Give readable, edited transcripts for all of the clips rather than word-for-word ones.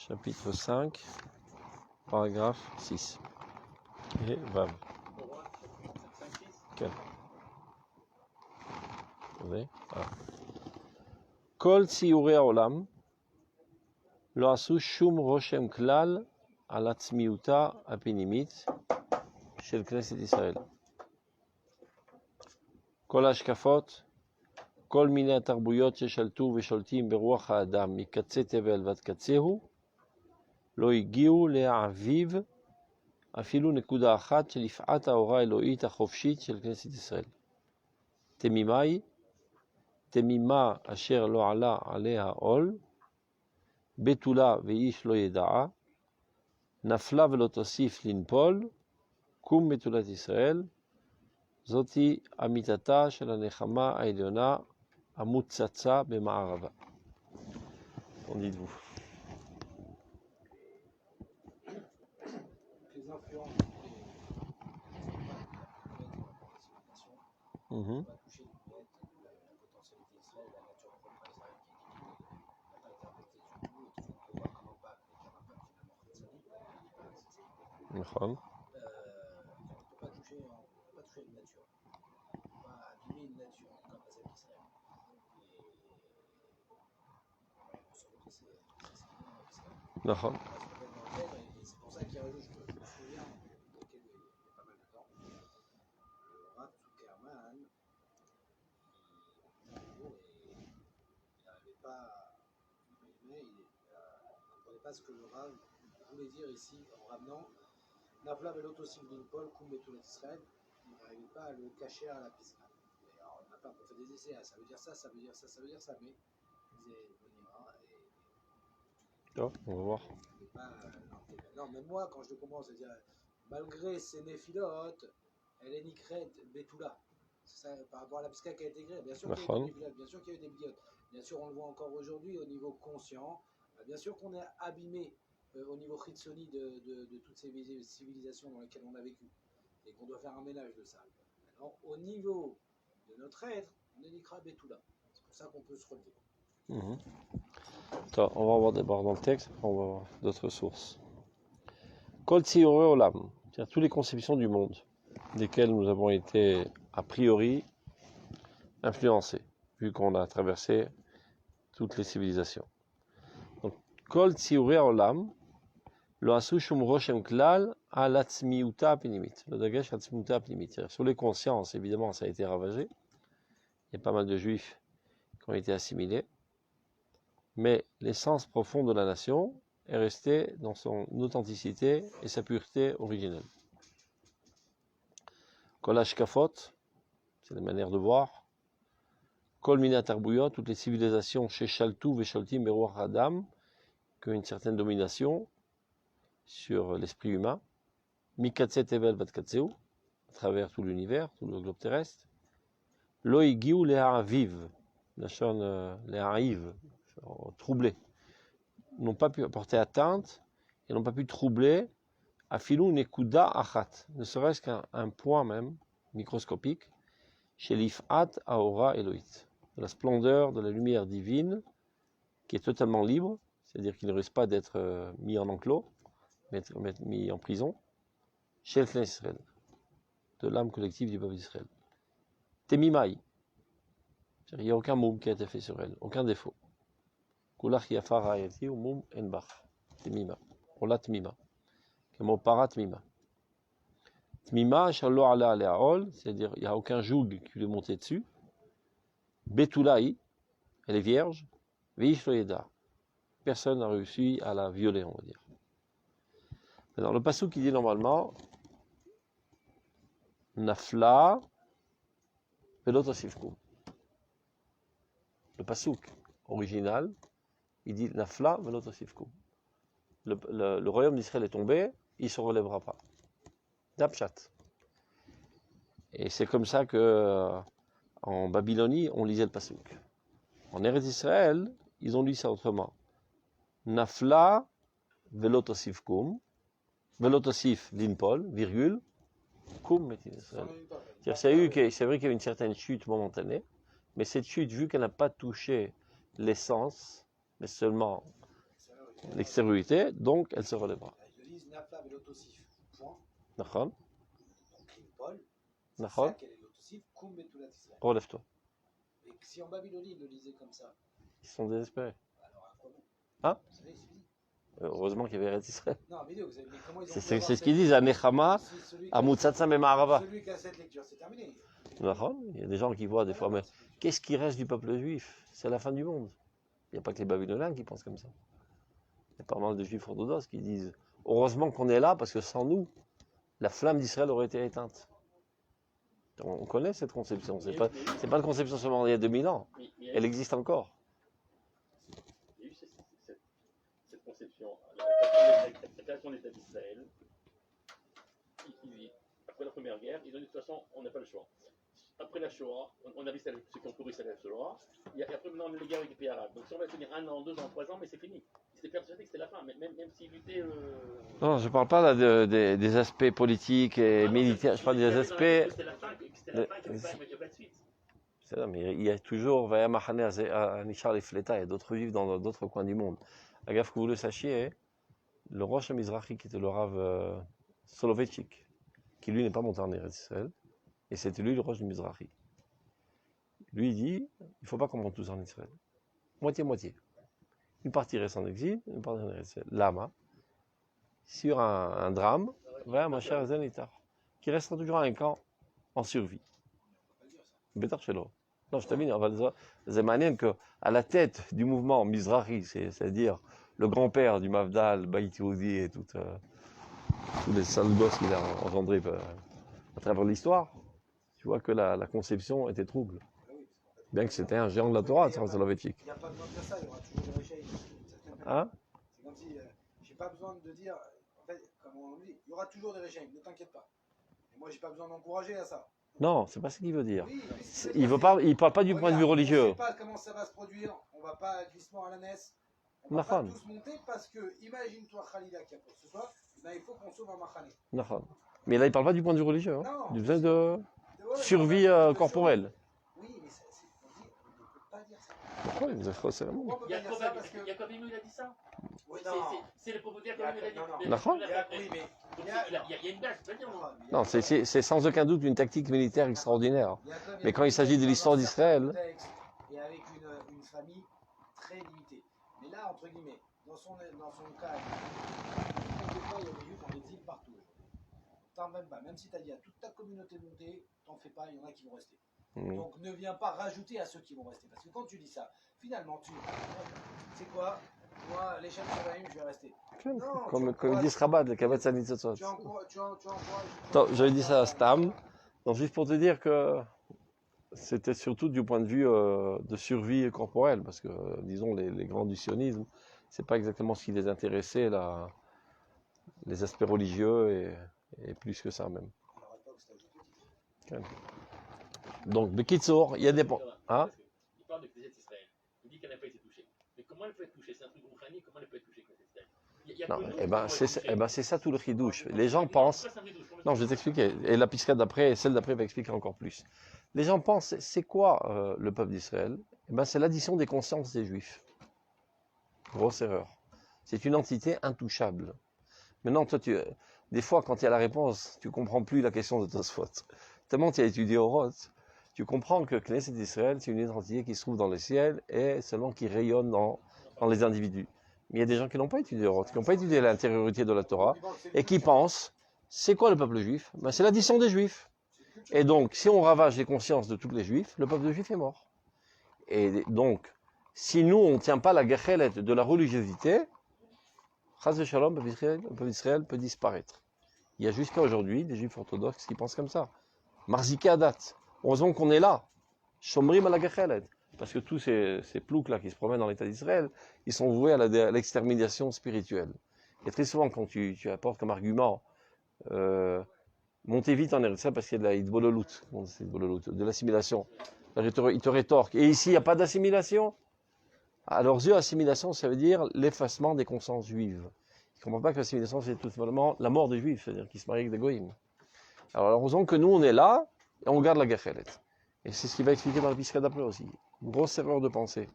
chapitre 5, paragraphe 6. Et Vav. Quel? Attendez. Kol ציורי העולם לא עשו שום רושם כלל על עצמיותה הפנימית של כנסת ישראל. כל ההשקפות, כל מיני התרבויות ששלטו ושולטים ברוח האדם מקצה תבל ועד קצהו, לא הגיעו להעביב אפילו נקודה אחת של יפעת האורה האלוהית החופשית של כנסת ישראל. תמימה היא, תמימה אשר לא עלה עליה עול, בתולה ואיש לא ידעה, נפלה ולא תוסיף לנפול, קום בתולת ישראל, זאתי אמיתתה של הנחמה העליונה המוצצה במערבה. Qu'en dites-vous? Les influences Mm-hmm. va toucher la potentialité d'Israël, la nature propre à Israël qui n'a pas été impactée du tout, et toujours prévoir un impact finalement chrétien. נכון. On ne peut pas toucher une nature. On ne peut pas abîmer une nature comme la celle d'Israël. Et c'est ce qui vient d'Israël. נכון. Et c'est pour ça qu'il y a un jeu, je me souviens, auquel il y a pas mal de temps, le Rav Zuckerman, il n'arrivait pas, il ne comprenait pas ce que le Rav voulait dire ici en ramenant Nafla velot osim Paul, Koum Betoulet Israël, il n'arrivait pas à le cacher à la piste. Alors, on a pas fait des essais, ça veut dire ça, ça veut dire ça, ça veut dire ça, mais il disait, on ira, et Oh, on va voir. non, même moi, quand je le comprends, c'est-à-dire, malgré ses néphilotes, elle est Nikret Betula. C'est ça, par rapport à la Pska qui a été créée. Bien sûr qu'il y a eu des néphilotes, bien sûr qu'il y a eu des biotes. Bien sûr, on le voit encore aujourd'hui au niveau conscient. Bien sûr qu'on est abîmé au niveau Chitsoni de toutes ces civilisations dans lesquelles on a vécu. Et qu'on doit faire un ménage de ça. Maintenant, au niveau de notre être, on est Nikret Betula. C'est pour ça qu'on peut se relever. Mm-hmm. Attends, on va voir d'abord dans le texte, après on va voir d'autres sources. Kol tsiorei olam, c'est-à-dire toutes les conceptions du monde, desquelles nous avons été a priori influencés, vu qu'on a traversé toutes les civilisations. Donc, Kol tsiorei olam, lo asu shum roshem klal al atzmiuta apnimit. Le dagesh atzmiuta apnimit. Sur les consciences, évidemment, ça a été ravagé. Il y a pas mal de juifs qui ont été assimilés. Mais l'essence profonde de la nation est restée dans son authenticité et sa pureté originelle. Kol hashkafot, c'est la manière de voir. Kol mina tarbuyot, toutes les civilisations chez Shaltu vesholtim beruach adam, qui ont une certaine domination sur l'esprit humain. Mikatse tevel vat katseu, à travers tout l'univers, tout le globe terrestre. Lo igiu le'aviv, lachon le'aviv, troublés, n'ont pas pu apporter atteinte et n'ont pas pu troubler afilou nekuda achat, ne serait-ce qu'un point même microscopique chez l'ifat aora eloït, de la splendeur de la lumière divine qui est totalement libre, c'est-à-dire qu'il ne risque pas d'être mis en enclos, mais mis en prison, chez le Knesset Israël, de l'âme collective du peuple d'Israël. Temimai, il n'y a aucun mot qui a été fait sur elle, aucun défaut. Kulach yafar hayati ou mum enbach, temima, ola tmima, comme para tmima. Tmima, shallo ala aleaol, c'est-à-dire il n'y a aucun joug qui lui est monté dessus. Betulaï, elle est vierge. Veish lo yeda, personne n'a réussi à la violer, on va dire. Maintenant, le passouk qui dit normalement Nafla velot osifkum. Le passouk original, il dit Nafla velot osifkum. Le royaume d'Israël est tombé, il ne se relèvera pas. Dapchat. Et c'est comme ça que en Babylonie, on lisait le passouk. En Eretz Israël, ils ont lu ça autrement. Nafla velot osifkum. Velotosif linpol, virgule, kum metin Israël. C'est vrai qu'il y a une certaine chute momentanée, mais cette chute, vu qu'elle n'a pas touché l'essence, mais seulement l'extériorité, donc elle se relèvera. Ils disent Nafla et l'autosif. Point. D'accord. Donc, Paul, c'est D'accord. ça qu'elle est l'autosif, Koum Betulat Israël. Relève-toi. Et si en Babylonie, ils le lisaient comme ça, Ils sont désespérés. alors à quoi bon? Hein? Vous savez, c'est fini. Heureusement qu'il y avait Eretz Israël. Non, mais vous savez, mais comment ils ont C'est ce qu'ils disent à Nechama, à Moutsatsam et Ma'arava. Celui qui a cette lecture, c'est terminé. D'accord. Il y a des gens qui voient des fois, mais qu'est-ce qui reste du peuple juif? C'est la fin du monde. Il n'y a pas que les Babyloniens qui pensent comme ça. Il y a pas mal de juifs orthodoxes qui disent heureusement qu'on est là parce que sans nous, la flamme d'Israël aurait été éteinte. On connaît cette conception. C'est pas une conception seulement il y a 2000 ans. Elle existe encore. Il y a eu cette conception. La création de l'État d'Israël, après la Première Guerre, ils ont dit de toute façon, on n'a pas le choix. Après la Shoah, on a vu ceux qui ont couru la Shoah, et après maintenant on a les guerres avec les pays arabes. Donc si on va tenir 1 an, 2 ans, 3 ans, mais c'est fini. Ils étaient persuadés que c'était la fin, même s'ils luttaient... Non, je ne parle pas là des aspects politiques et militaires, je parle des aspects... C'était la fin, qu'il n'y avait pas de suite. C'est ça, mais il y a toujours, il y a d'autres juifs dans d'autres coins du monde. La gaffe que vous le sachiez, le Rosh Mizrahi, qui était le Rav Soloveitchik, qui lui n'est pas monté en Eretz Israël, et c'était lui le Rosh Mizrahi. Lui il dit, il ne faut pas qu'on monte tous en Israël. Moitié-moitié. Une partie reste en exil, une partie en Eretz Israël. Lama, sur un drame, ma chère Zenitar, qui restera toujours à un camp en survie. Betar Shelo. Non, je termine. C'est marrant qu'à la tête du mouvement Mizrahi, c'est-à-dire le grand-père du Mafdal, Baït Yehudi et tous les sales gosses qu'il a engendrés à travers l'histoire, tu vois que la conception était trouble. Bien que c'était un géant de la Torah, Tzara Soloveitchik. Il n'y a pas besoin de dire ça, il y aura toujours des réchaïs. Hein? C'est comme si, j'ai pas besoin de dire, en fait, comme on dit, il y aura toujours des réchaïs, ne t'inquiète pas. Et moi, j'ai pas besoin d'encourager à ça. Non, c'est pas ce qu'il veut dire. Oui, Il ne parle pas du point de vue religieux. On ne sait pas comment ça va se produire, on va pas glissement à la naisse. On va pas tous monter parce que, imagine-toi Khalida qui a pour ce soir, ben, il faut qu'on sauve un Mahané. Mais là, il ne parle pas du point de vue religieux. Hein. Non. Du besoin de survie corporelle. Oui, mais on ne peut pas dire ça. Pourquoi il nous c'est vraiment. Il y a Yakovinu, il a dit ça. Oui, c'est le prophète Yakovinu, il a dit. Oui, mais il y a une base, je peux dire. Non, c'est sans aucun doute une tactique militaire extraordinaire. Mais quand il s'agit de l'histoire d'Israël... Et avec une famille très limitée. Mais là, entre guillemets, dans son cas, il y a des juifs en exil partout. T'en même pas. Même si tu as dit à toute ta communauté de monter, t'en fais pas, il y en a qui vont rester. Donc ne viens pas rajouter à ceux qui vont rester. Parce que quand tu dis ça, finalement, c'est quoi? Moi, les chefs Shamaïm, je vais rester. Non, comme dit Rabat, le Kabat Sanitzotzot. Tu encourages. J'avais dit ça à Stam. Donc, juste pour te dire que c'était surtout du point de vue de survie corporelle. Parce que, disons, les grands du sionisme, c'est pas exactement ce qui les intéressait, les aspects religieux et plus que ça même. Donc, Bekitsour, il y a des points. Hein? Il parle de Knesset Israël. Il dit qu'elle n'a pas été touchée. Mais comment elle peut être touchée? C'est un truc rouhani, comment elle peut être touchée, Knesset Israël? Non, c'est ça tout le chidouche. Les gens pensent. Non, je vais t'expliquer. Et la piscade d'après, et celle d'après va expliquer encore plus. Les gens pensent, c'est quoi le peuple d'Israël? C'est l'addition des consciences des Juifs. Grosse erreur. C'est une entité intouchable. Maintenant, toi, des fois, quand il y a la réponse, tu ne comprends plus la question de Tosfot. Tellement tu as étudié au Roth, tu comprends que Knesset d'Israël, c'est une identité qui se trouve dans le ciel et seulement qui rayonne dans les individus. Mais il y a des gens qui n'ont pas étudié au Roth, qui n'ont pas étudié l'intériorité de la Torah et qui pensent, c'est quoi le peuple juif? C'est l'addition des Juifs. Et donc, si on ravage les consciences de tous les Juifs, le peuple juif est mort. Et donc, si nous, on ne tient pas la gechelet de la religiosité, Chas de Shalom, le peuple d'Israël peut disparaître. Il y a jusqu'à aujourd'hui des Juifs orthodoxes qui pensent comme ça. Marzike Adat. Heureusement qu'on est là. Shomrim à la gechelet. Parce que tous ces ploucs-là qui se promènent dans l'État d'Israël, ils sont voués à l'extermination spirituelle. Et très souvent, quand tu apportes comme argument montez vite en Eretz parce qu'il y a de la idbololut, de l'assimilation. Ils te rétorquent. Et ici, il n'y a pas d'assimilation. À leurs yeux, assimilation, ça veut dire l'effacement des consciences juives. Ils ne comprennent pas que l'assimilation, c'est tout simplement la mort des Juifs, c'est-à-dire qu'ils se marient avec des goïms. Alors, heureusement que nous, on est là et on garde la gechelet. Et c'est ce qui va expliquer dans la piscade d'après aussi. Une grosse erreur de pensée.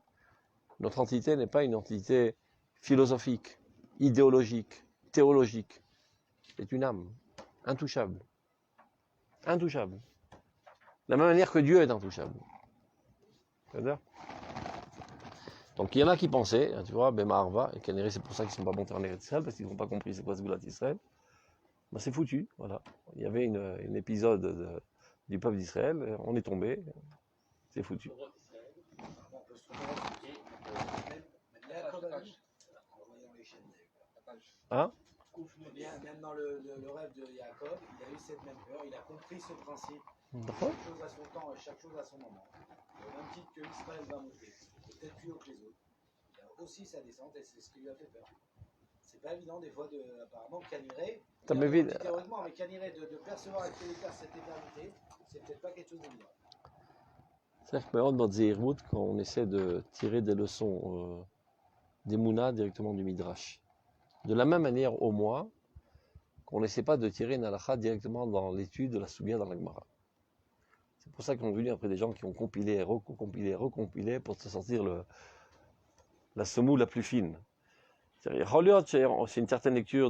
Notre entité n'est pas une entité philosophique, idéologique, théologique. C'est une âme intouchable. Intouchable. De la même manière que Dieu est intouchable. C'est-à-dire? Donc il y en a qui pensaient, tu vois, Bema et Kanéré, c'est pour ça qu'ils ne sont pas montés en Eretz Israël, parce qu'ils n'ont pas compris c'est quoi ce Goulat Israël. Ben, c'est foutu, voilà. Il y avait un épisode du peuple d'Israël, on est tombé, c'est foutu. Hein? Même dans le rêve de Jacob, il a eu cette même peur, il a compris ce principe. D'accord. Chaque chose à son temps et chaque chose à son moment. Au même titre que Israël va monter, peut-être plus haut que les autres. Il a aussi sa descente et c'est ce qui lui a fait peur. C'est pas évident des fois apparemment Kaniré, théoriquement, mais Kaniré de percevoir avec Kéléka cette éternité, c'est peut-être pas quelque chose d'évident. C'est-à-dire que dans Zéhirmout, quand on essaie de tirer des leçons des Mouna directement du Midrash. De la même manière au moins qu'on n'essaie pas de tirer une halakha directement dans l'étude de la Sougia dans la Gemara. C'est pour ça qu'on est venu après des gens qui ont compilé, recompilé pour se sortir la semoule la plus fine. C'est une certaine lecture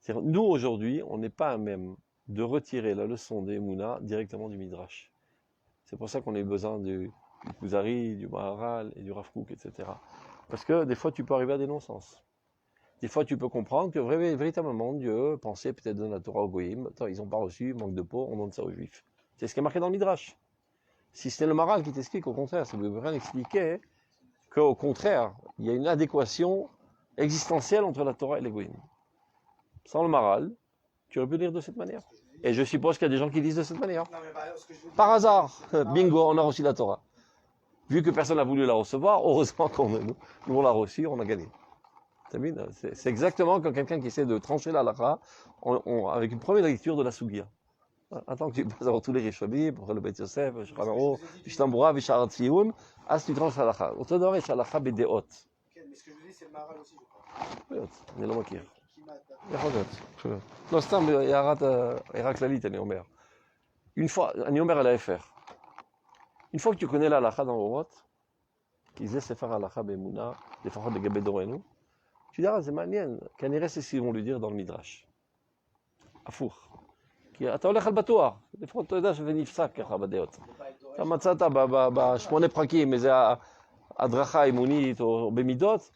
nous aujourd'hui, on n'est pas à même de retirer la leçon des Mouna directement du Midrash. C'est pour ça qu'on a eu besoin du Kuzari, du Maharal et du Rav Kook, etc. Parce que des fois tu peux arriver à des non-sens. Des fois, tu peux comprendre que véritablement, Dieu pensait peut-être donner la Torah aux Goïm. Attends, ils n'ont pas reçu, manque de peau, on donne ça aux Juifs. C'est ce qui est marqué dans le Midrash. Si c'était le Maral qui t'explique, au contraire, ça ne veut rien expliquer qu'au contraire, il y a une adéquation existentielle entre la Torah et les Goïm. Sans le Maral, tu aurais pu lire de cette manière. Et je suppose qu'il y a des gens qui lisent de cette manière. Par hasard, bingo, on a reçu la Torah. Vu que personne n'a voulu la recevoir, heureusement nous on l'a reçue, on a gagné. C'est exactement comme quelqu'un qui essaie de trancher la halakha avec une première lecture de la Sougia. Attends que tu passes avoir tous les Rishonim, pour le Bet Yosef, le Shulchan Ishtamboura, Visharat Tziyun, tu tranches la halakha. Autant d'or, c'est la halakha bedeot. Mais ce que je dis, c'est le Maharal aussi, je crois. אני לא מכיר. יכול להיות. לא, סתם, הערה כללית, אני אומר. אני אומר על ההפך. Une fois que tu connais la halakha dans Orot, qui זה ספר ההלכה באמונה, לפחות לגבי דורנו, tu diras, c'est מעניין, כנראה c'est ce qu'ils vont lui dire dans le Midrash. הפוך. כי אתה הולך על בטוח, לפחות אתה יודע שזה נפסק ככה בדעות. אתה מצאת בשמונה פרקים איזה הדרכה אמונית או במידות,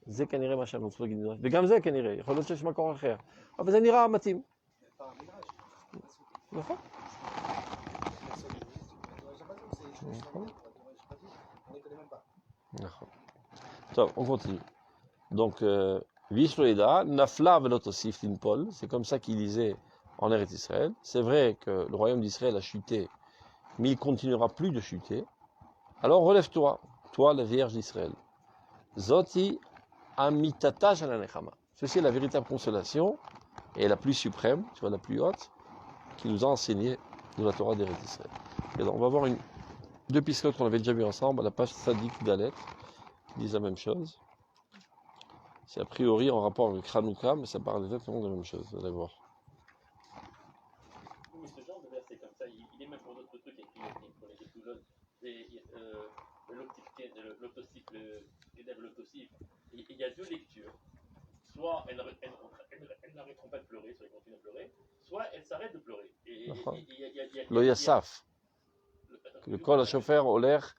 זה כנראה מה שאנחנו צריכים להגיד. וגם זה כנראה, יכול להיות שיש מקור אחר. אבל זה נראה מתאים. נכון. נכון. טוב, on continue. Donc, Vishloïda, Nafla velotosif Paul, c'est comme ça qu'il lisait en Eretz Israël. C'est vrai que le royaume d'Israël a chuté, mais il continuera plus de chuter. Alors relève-toi, toi la Vierge d'Israël. Zoti amitata shalanechama. Ceci est la véritable consolation et la plus suprême, tu vois, la plus haute, qui nous a enseigné de la Torah d'Eretz Israël. Et donc, on va voir deux pistoles qu'on avait déjà vu ensemble à la page Sadik Dalet, qui disent la même chose. C'est a priori en rapport avec Hanouka, mais ça parle exactement de la même chose, vous allez voir. Oui, ce genre de verset comme ça, il est même pour d'autres trucs écrits pour les plus jeunes. L'autosif, il y a deux lectures. Soit elles n'arrêteront pas de pleurer, soit elles continuent à pleurer, soit elles s'arrêtent de pleurer. Lo Yassaf. Le col à chauffeur au l'air.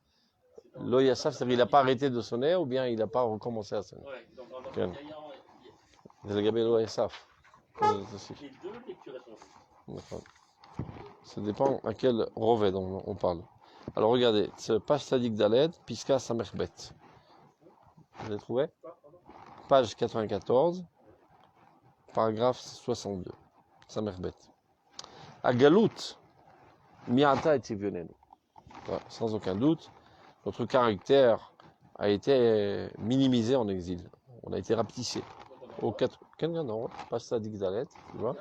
Lo Yassaf, c'est-à-dire qu'il n'a pas arrêté de sonner ou bien il n'a pas recommencé à sonner. Ouais, donc C'est le Gabé Lo Yassaf. Les deux lectures sont justes. Ça dépend à quel revêt on parle. Alors regardez, c'est page Sadik Daled, Piska Samerbet. Vous avez trouvé? Page 94, paragraphe 62. Samerbet. À Galout, Miata et Tivionenu. Sans aucun doute, notre caractère a été minimisé en exil. On a été rapetissé. Au 4. Non, page Sadik Daled, tu vois?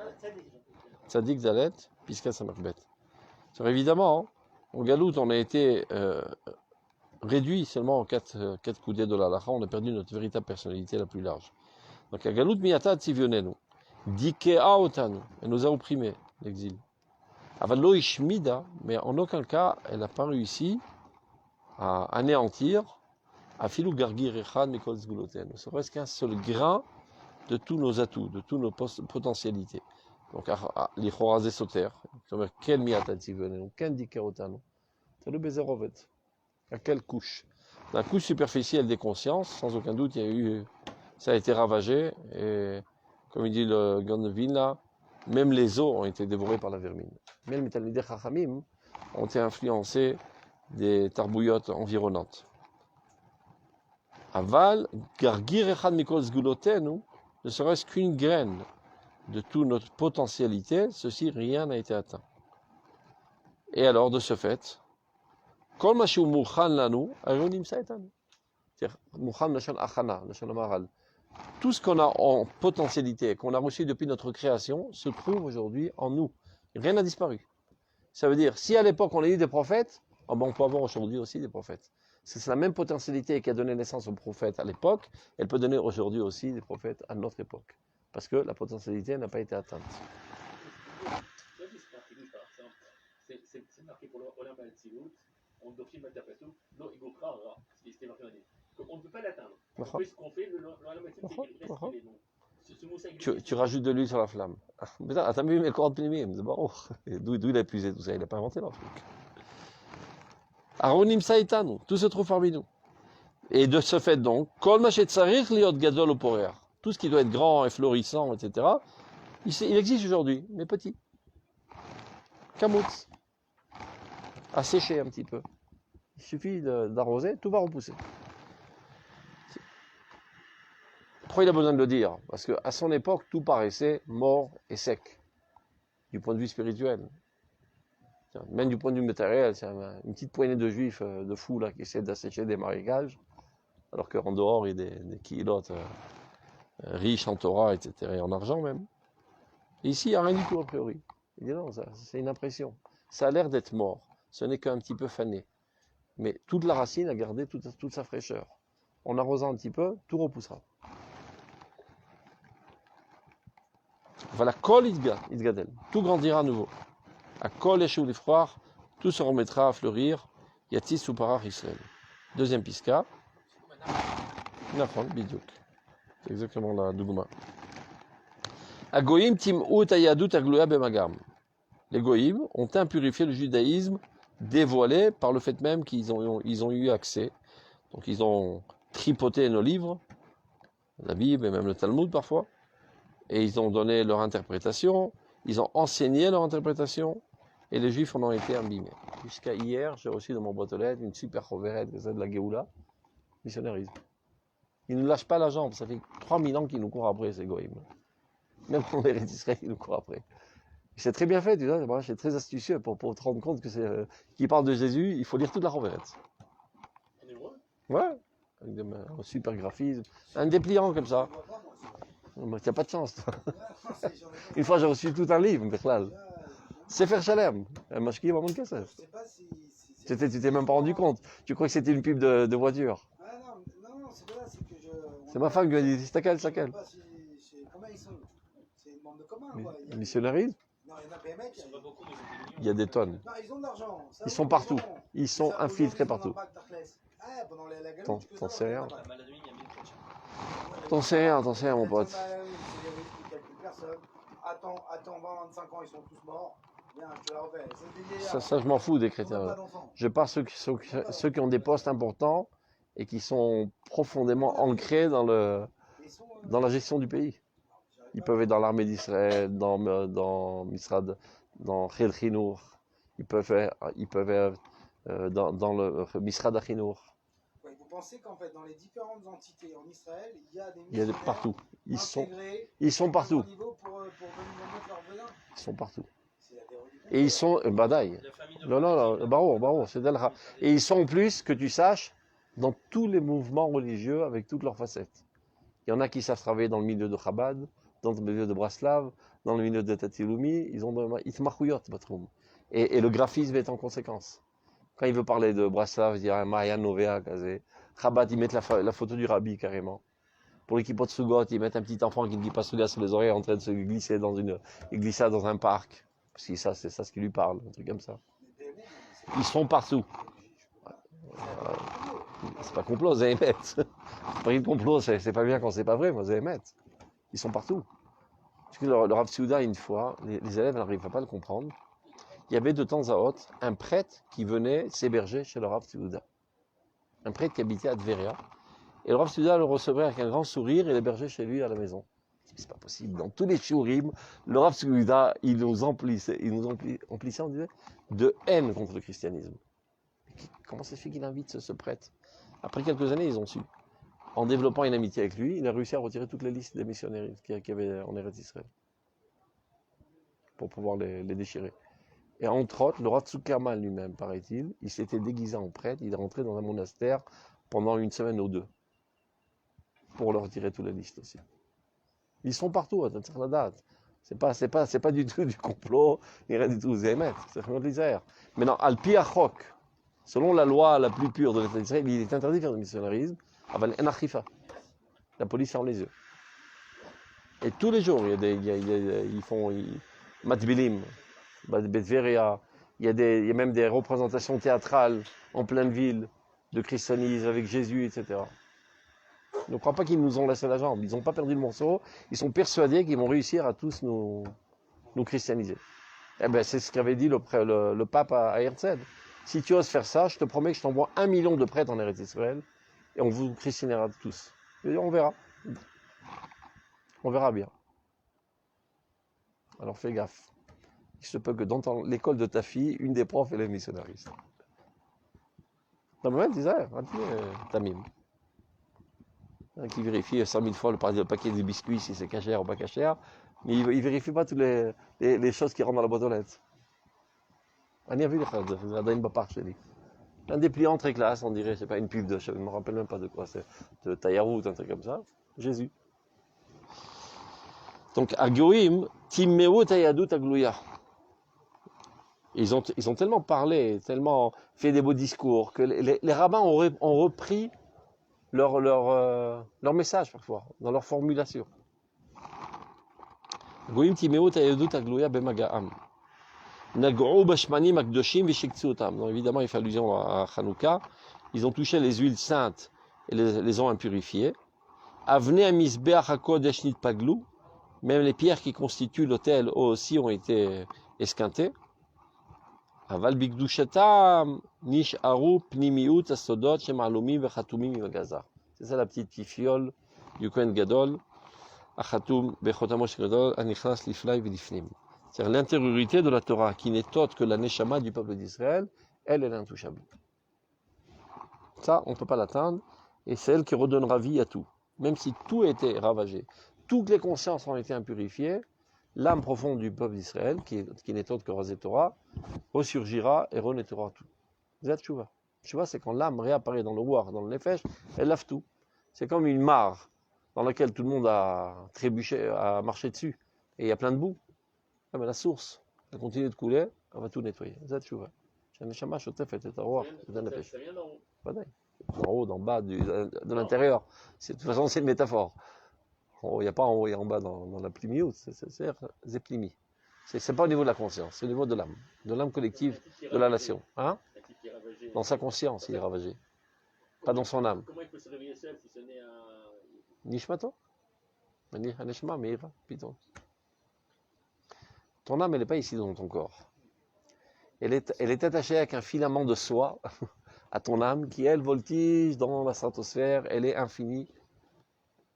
Sadik Daled, Piska Samerbet. C'est évidemment, en Galout, on a été réduit seulement aux 4 coudées de la halakha, on a perdu notre véritable personnalité la plus large. Donc, à Galout Miata Tzivionenu, Dikea Otanu, elle nous a opprimés, l'exil. Avalo Ishmida, mais en aucun cas, elle n'a pas réussi à anéantir Afilu gargir echad mikol zguloten. Ne serait-ce qu'un seul grain de tous nos atouts, de toutes nos potentialités. Donc, l'Ichora Zesoter, quel miatanti venait, donc, quel dikaotano. C'est le Bézérovet. À quelle couche? La couche superficielle des consciences, sans aucun doute, ça a été ravagé, et comme il dit le Gandevin là, même les os ont été dévorés par la vermine. Même les Talmidei Chachamim ont été influencés des tarbouillottes environnantes. Aval, gargir echad mikol zgulotenu, ne serait-ce qu'une graine de toute notre potentialité, ceci, rien n'a été atteint. Et alors, de ce fait, kol ma shu mukhan lanu, ayonim saetanu. C'est-à-dire, mukhan lashon achana, lashon amaral. Tout ce qu'on a en potentialité, qu'on a reçu depuis notre création, se trouve aujourd'hui en nous. Rien n'a disparu. Ça veut dire, si à l'époque on a eu des prophètes, on peut avoir aujourd'hui aussi des prophètes. C'est la même potentialité qui a donné naissance aux prophètes à l'époque, elle peut donner aujourd'hui aussi des prophètes à notre époque. Parce que la potentialité n'a pas été atteinte. C'est marqué pour l'Olam Al-Tzilut, on doit interpréter l'eau igokra ra, c'était marqué dans les. On ne peut pas l'atteindre. On fait ce qu'on fait, l'Olam Al-Tzilut, tu rajoutes de l'huile sur la flamme. Mais t'as vu mes cordes plémimes, c'est bon. D'où il a épuisé tout ça, il n'a pas inventé leur truc. Aronim Saïtanu, tout se trouve parmi nous. Et de ce fait donc, Kol Machet Tsarir Liot Gadol Oporer, tout ce qui doit être grand et florissant, etc., il existe aujourd'hui, mais petit. Kamoutz, à sécher un petit peu. Il suffit d'arroser, tout va repousser. Pourquoi il a besoin de le dire? Parce qu'à son époque, tout paraissait mort et sec, du point de vue spirituel. Même du point de vue matériel, c'est une petite poignée de juifs, de fous là, qui essaient d'assécher des marécages, alors qu'en dehors, il y a des kilotes riches en Torah, etc., et en argent même. Et ici, il n'y a rien du tout a priori. Il dit non, c'est une impression. Ça a l'air d'être mort, ce n'est qu'un petit peu fané. Mais toute la racine a gardé toute sa fraîcheur. En arrosant un petit peu, tout repoussera. Voilà, kol idgadel, tout grandira à nouveau. À kol eshu l'ifroar, tout se remettra à fleurir. Yatis ou parach Israël. Deuxième piska. Nafon, bidiouk. C'est exactement la dougma. Agoïm tim'ut ayadut agloya bemagam. Les goïms ont impurifié le judaïsme, dévoilé par le fait même qu'ils ont eu accès. Donc ils ont tripoté nos livres, la Bible et même le Talmud parfois, et ils ont donné leur interprétation, ils ont enseigné leur interprétation, et les Juifs en ont été imbibés. Jusqu'à hier, j'ai reçu dans mon boîte aux lettres une super reverette de la Géoula, missionnarisme. Ils ne lâchent pas la jambe, ça fait 3000 ans qu'ils nous courent après, ces goïms. Même en Eretz Israël, ils nous courent après. C'est très bien fait, tu vois, c'est très astucieux pour te rendre compte que qu'il parle de Jésus, il faut lire toute la reverette. Ouais, avec un super graphisme, un dépliant comme ça. Tu n'as pas de chance. Une fois, j'ai reçu tout un livre, Bechlal. Sefer Shalem, un mashki va manquer ça. Tu t'es même pas rendu compte. Tu crois que c'était une pub de voiture. Non, c'est pas là, c'est que je. C'est ma femme qui m'a dit, c'est laquelle? Comment ils sont? C'est une bande de communs, quoi. Missionnarisme? Non, il y en a des mecs. Il y a des tonnes. Non, ils ont de l'argent. Ils sont partout. Ils sont infiltrés partout. T'en sais rien. T'en sais rien, mon pote. Attends, 25 ans, ils sont tous morts. Bien, je te la refais. Ça, je m'en fous des chrétiens. Je parle ceux qui ont des postes importants et qui sont profondément ancrés dans la gestion du pays. Ils peuvent être dans l'armée d'Israël, dans Misrad, dans Chel Chinour. Ils peuvent être dans le Misrad Achinour. Ouais, vous pensez qu'en fait, dans les différentes entités en Israël, il y a des partout. Ils sont partout. Ils sont partout. Et ils sont Badaï. Non, Baron, c'est Delha. Et ils sont en plus, que tu saches, dans tous les mouvements religieux avec toutes leurs facettes. Il y en a qui savent travailler dans le milieu de Chabad, dans le milieu de Braslav, dans le milieu de Tatiloumi, ils ont Itmachuyot, Batroum. Et le graphisme est en conséquence. Quand il veut parler de Braslav, il dit Maya Novea, Kazé. Chabad, ils mettent la photo du rabbi carrément. Pour l'équipe de Sugot, ils mettent un petit enfant qui ne dit pas Souga sur les oreilles en train de se glisser dans un parc. Parce que ça, c'est ça ce qui lui parle, un truc comme ça. Ils sont partout. C'est pas complot, c'est émet. Pas de complot, c'est pas bien quand c'est pas vrai, moi, c'est émet. Ils sont partout. Parce que le Rav Tzouda, une fois, les élèves n'arrivaient pas à le comprendre. Il y avait de temps à autre un prêtre qui venait s'héberger chez le Rav Tzouda. Un prêtre qui habitait à Tveria. Et le Rav Tzouda le recevait avec un grand sourire et l'hébergeait chez lui à la maison. C'est pas possible. Dans tous les shiurim, le Rav Tzouda, il nous emplissait, on disait, de haine contre le christianisme. Comment ça se fait qu'il invite ce prêtre? Après quelques années, ils ont su. En développant une amitié avec lui, il a réussi à retirer toutes les listes des missionnaires qu'il y avait en Eretz Israël. Pour pouvoir les déchirer. Et entre autres, le Rav Zuckerman lui-même, paraît-il, il s'était déguisé en prêtre, il est rentré dans un monastère pendant une semaine ou deux. Pour leur retirer toutes les listes aussi. Ils sont partout, à la date. C'est pas du tout du complot, ni rien du tout, c'est émet, c'est rien de l'Israël. Maintenant, al-pi achok, selon la loi la plus pure de l'État d'Israël, il est interdit de faire du missionnarisme, aval en achifa. La police ferme les yeux. Et tous les jours, ils font matbilim, betveria, il y a même des représentations théâtrales en pleine ville de christianisme avec Jésus, etc. Ne crois pas qu'ils nous ont laissé la jambe. Ils n'ont pas perdu le morceau. Ils sont persuadés qu'ils vont réussir à tous nous christianiser. Eh ben, c'est ce qu'avait dit le pape à Herzl. Si tu oses faire ça, je te promets que je t'envoie 1 million de prêtres en Eretz Israël et on vous christianera tous. Et on verra. On verra bien. Alors fais gaffe. Il se peut que dans l'école de ta fille, une des profs elle est missionnariste. Dans le moment, tu disais, Tamim. Qui vérifie 100 000 fois le paquet de biscuits, si c'est cachère ou pas cachère, mais il ne vérifie pas toutes les choses qui rentrent dans la boîte aux lettres. On y a vu les choses, un dépliant très classe, on dirait, c'est pas une pub de, je ne me rappelle même pas de quoi, c'est de Tayarout, un truc comme ça, Jésus. Donc, Agoïm, Timmeo Tayadut Aglouya. Ils ont tellement parlé, tellement fait des beaux discours, que les rabbins ont repris leur message parfois, dans leur formulation. Goïm Timmeo Tayadut Aglouya Bemagaam. Nag'ou Bashmanim Akdoshim Veshiktsoutam. Donc évidemment, il fait allusion à Hanouka. Ils ont touché les huiles saintes et les ont impurifiées. Avne Amisbeach HaKodesh Nitpaglou. Même les pierres qui constituent l'autel, eux aussi, ont été esquintées. Aval Bigdushatam Nish'aru Pnimiut Asodot Shemalumim Vechatumim Vegazar. C'est ça la petite fiole du Kohen Gadol. Achatum Bechotamosh Gadol Anichnas Liflai Vilifnim. C'est-à-dire l'intériorité de la Torah, qui n'est autre que la Neshama du peuple d'Israël, elle est intouchable. Ça, on ne peut pas l'atteindre, et c'est elle qui redonnera vie à tout. Même si tout était ravagé, toutes les consciences ont été impurifiées, l'âme profonde du peuple d'Israël, qui n'est autre que Razé Torah, ressurgira et renaîtra tout. Zat Tshuva. Tshuva, c'est quand l'âme réapparaît dans le War, dans le Nefesh, elle lave tout. C'est comme une mare dans laquelle tout le monde a trébuché, a marché dessus, et il y a plein de boue. Ah ben la source, elle continue de couler, on va tout nettoyer. Zat Tshuva. Ça vient d'en haut. D'en haut, d'en bas, de l'intérieur. De toute façon, c'est une métaphore. Il n'y a pas en haut et en bas dans la plimiut, c'est plimi. C'est pas au niveau de la conscience, c'est au niveau de l'âme collective de la nation. Hein? Dans sa conscience, il est ravagé. Pas dans son âme. Comment il peut se réveiller seul si ce n'est un... Nishmato? Nishma, mais plutôt. Ton âme, elle n'est pas ici dans ton corps. Elle est attachée avec un filament de soie à ton âme qui, elle, voltige dans la stratosphère. Elle est infinie.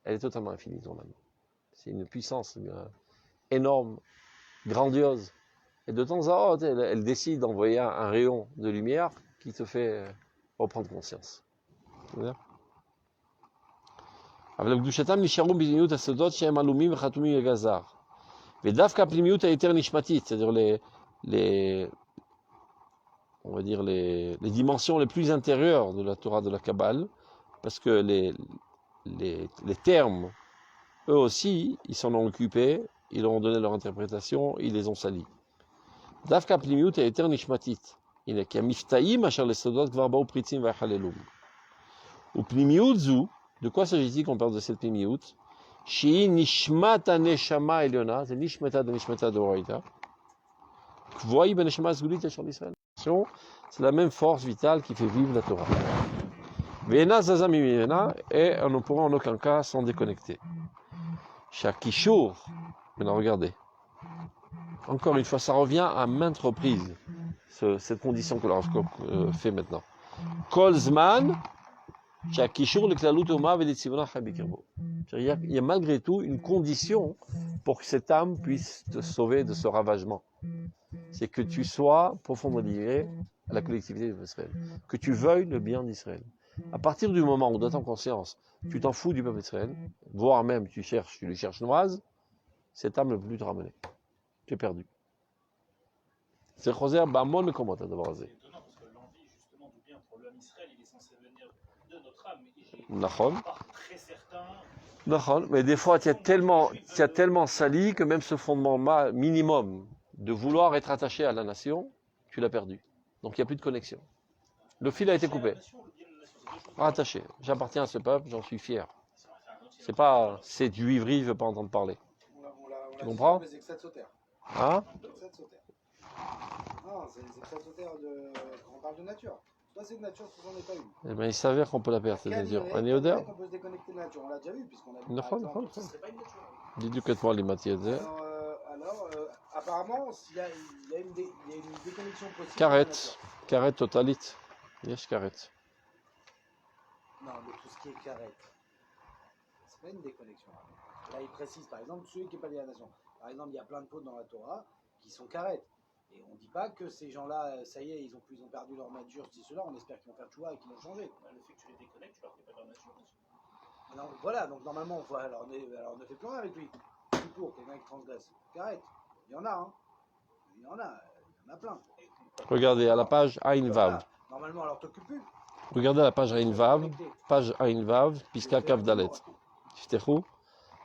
Elle est totalement infinie, ton âme. C'est une puissance énorme, grandiose. Et de temps à autre, elle décide d'envoyer un rayon de lumière qui te fait reprendre conscience. C'est-à-dire on va dire les dimensions les plus intérieures de la Torah de la Kabbale, parce que les termes, eux aussi, ils s'en ont occupés, ils leur ont donné leur interprétation, ils les ont salis. Davka plimiut et eter nishmatit. Il est qu'il y a miftaïm asher les sodot kvar ba'u pritzim v'achalelum. Ou plimiut zu, de quoi s'agit-il qu'on parle de cette plimiut? Shi nishmata neshama eliona, c'est nishmata de oraita. Kvoi ben neshama zgulit asher l'Israël. C'est la même force vitale qui fait vivre la Torah. Ve'ena zaza mimena, et on ne pourra en aucun cas s'en déconnecter. Shakishur, maintenant regardez. Encore une fois, ça revient à maintes reprises, cette condition que l'horoscope fait maintenant. Kol zman, shakishur le klalut oma ve'litzivona chabikirbo. Il y a malgré tout une condition pour que cette âme puisse te sauver de ce ravagement. C'est que tu sois profondément lié à la collectivité d'Israël, que tu veuilles le bien d'Israël. À partir du moment où, dans ta conscience, tu t'en fous du peuple d'Israël, voire même tu lui cherches noise, cette âme ne peut plus te ramener. Tu es perdu. C'est Choser Bamon comment t'as d'abord C'est étonnant parce que l'envie justement du bien pour l'homme Israël, il est censé venir de notre âme. Nachon. Très certain. Nachon. Mais des fois, tu as tellement sali que même ce fondement minimum de vouloir être attaché à la nation, tu l'as perdu. Donc il n'y a plus de connexion. Le fil a été coupé. Rattaché. J'appartiens à ce peuple, j'en suis fier. C'est pas c'est du ivri, je veux pas entendre parler. Tu comprends? Hein? Non, c'est les extraterrestres on parle de nature. Toi, c'est de nature, ce n'en est pas une. Eh bien, il s'avère qu'on peut la perdre, cette nature. On est au on peut se déconnecter de la nature. On l'a déjà vu, puisqu'on a vu. נכון. Ce serait pas une nature. בדיוק אתמול לימדתי את זה. Alors, apparemment, il y a une déconnexion possible. כרת טוטלית. יש כרת. Non, mais tout ce qui est carrette, c'est pas une déconnexion. Là, il précise, par exemple, celui qui n'est pas lié à la nation. Par exemple, il y a plein de fautes dans la Torah qui sont carrettes. Et on ne dit pas que ces gens-là, ça y est, ils ont perdu leur nature, cela. On espère qu'ils vont faire tchouva et qu'ils vont changer. Le fait que tu les déconnectes, tu leur fais pas leur nature. Alors, voilà, donc normalement, alors on ne fait plus rien avec lui. Tout pour quelqu'un qui transgresse. Carrette, il y en a, hein. Il y en a plein. Regardez à la page Ain Vav. Normalement, alors t'occupes plus. Regardez à la page Ain Vav, Piska Kaf Dalet. תפתחו,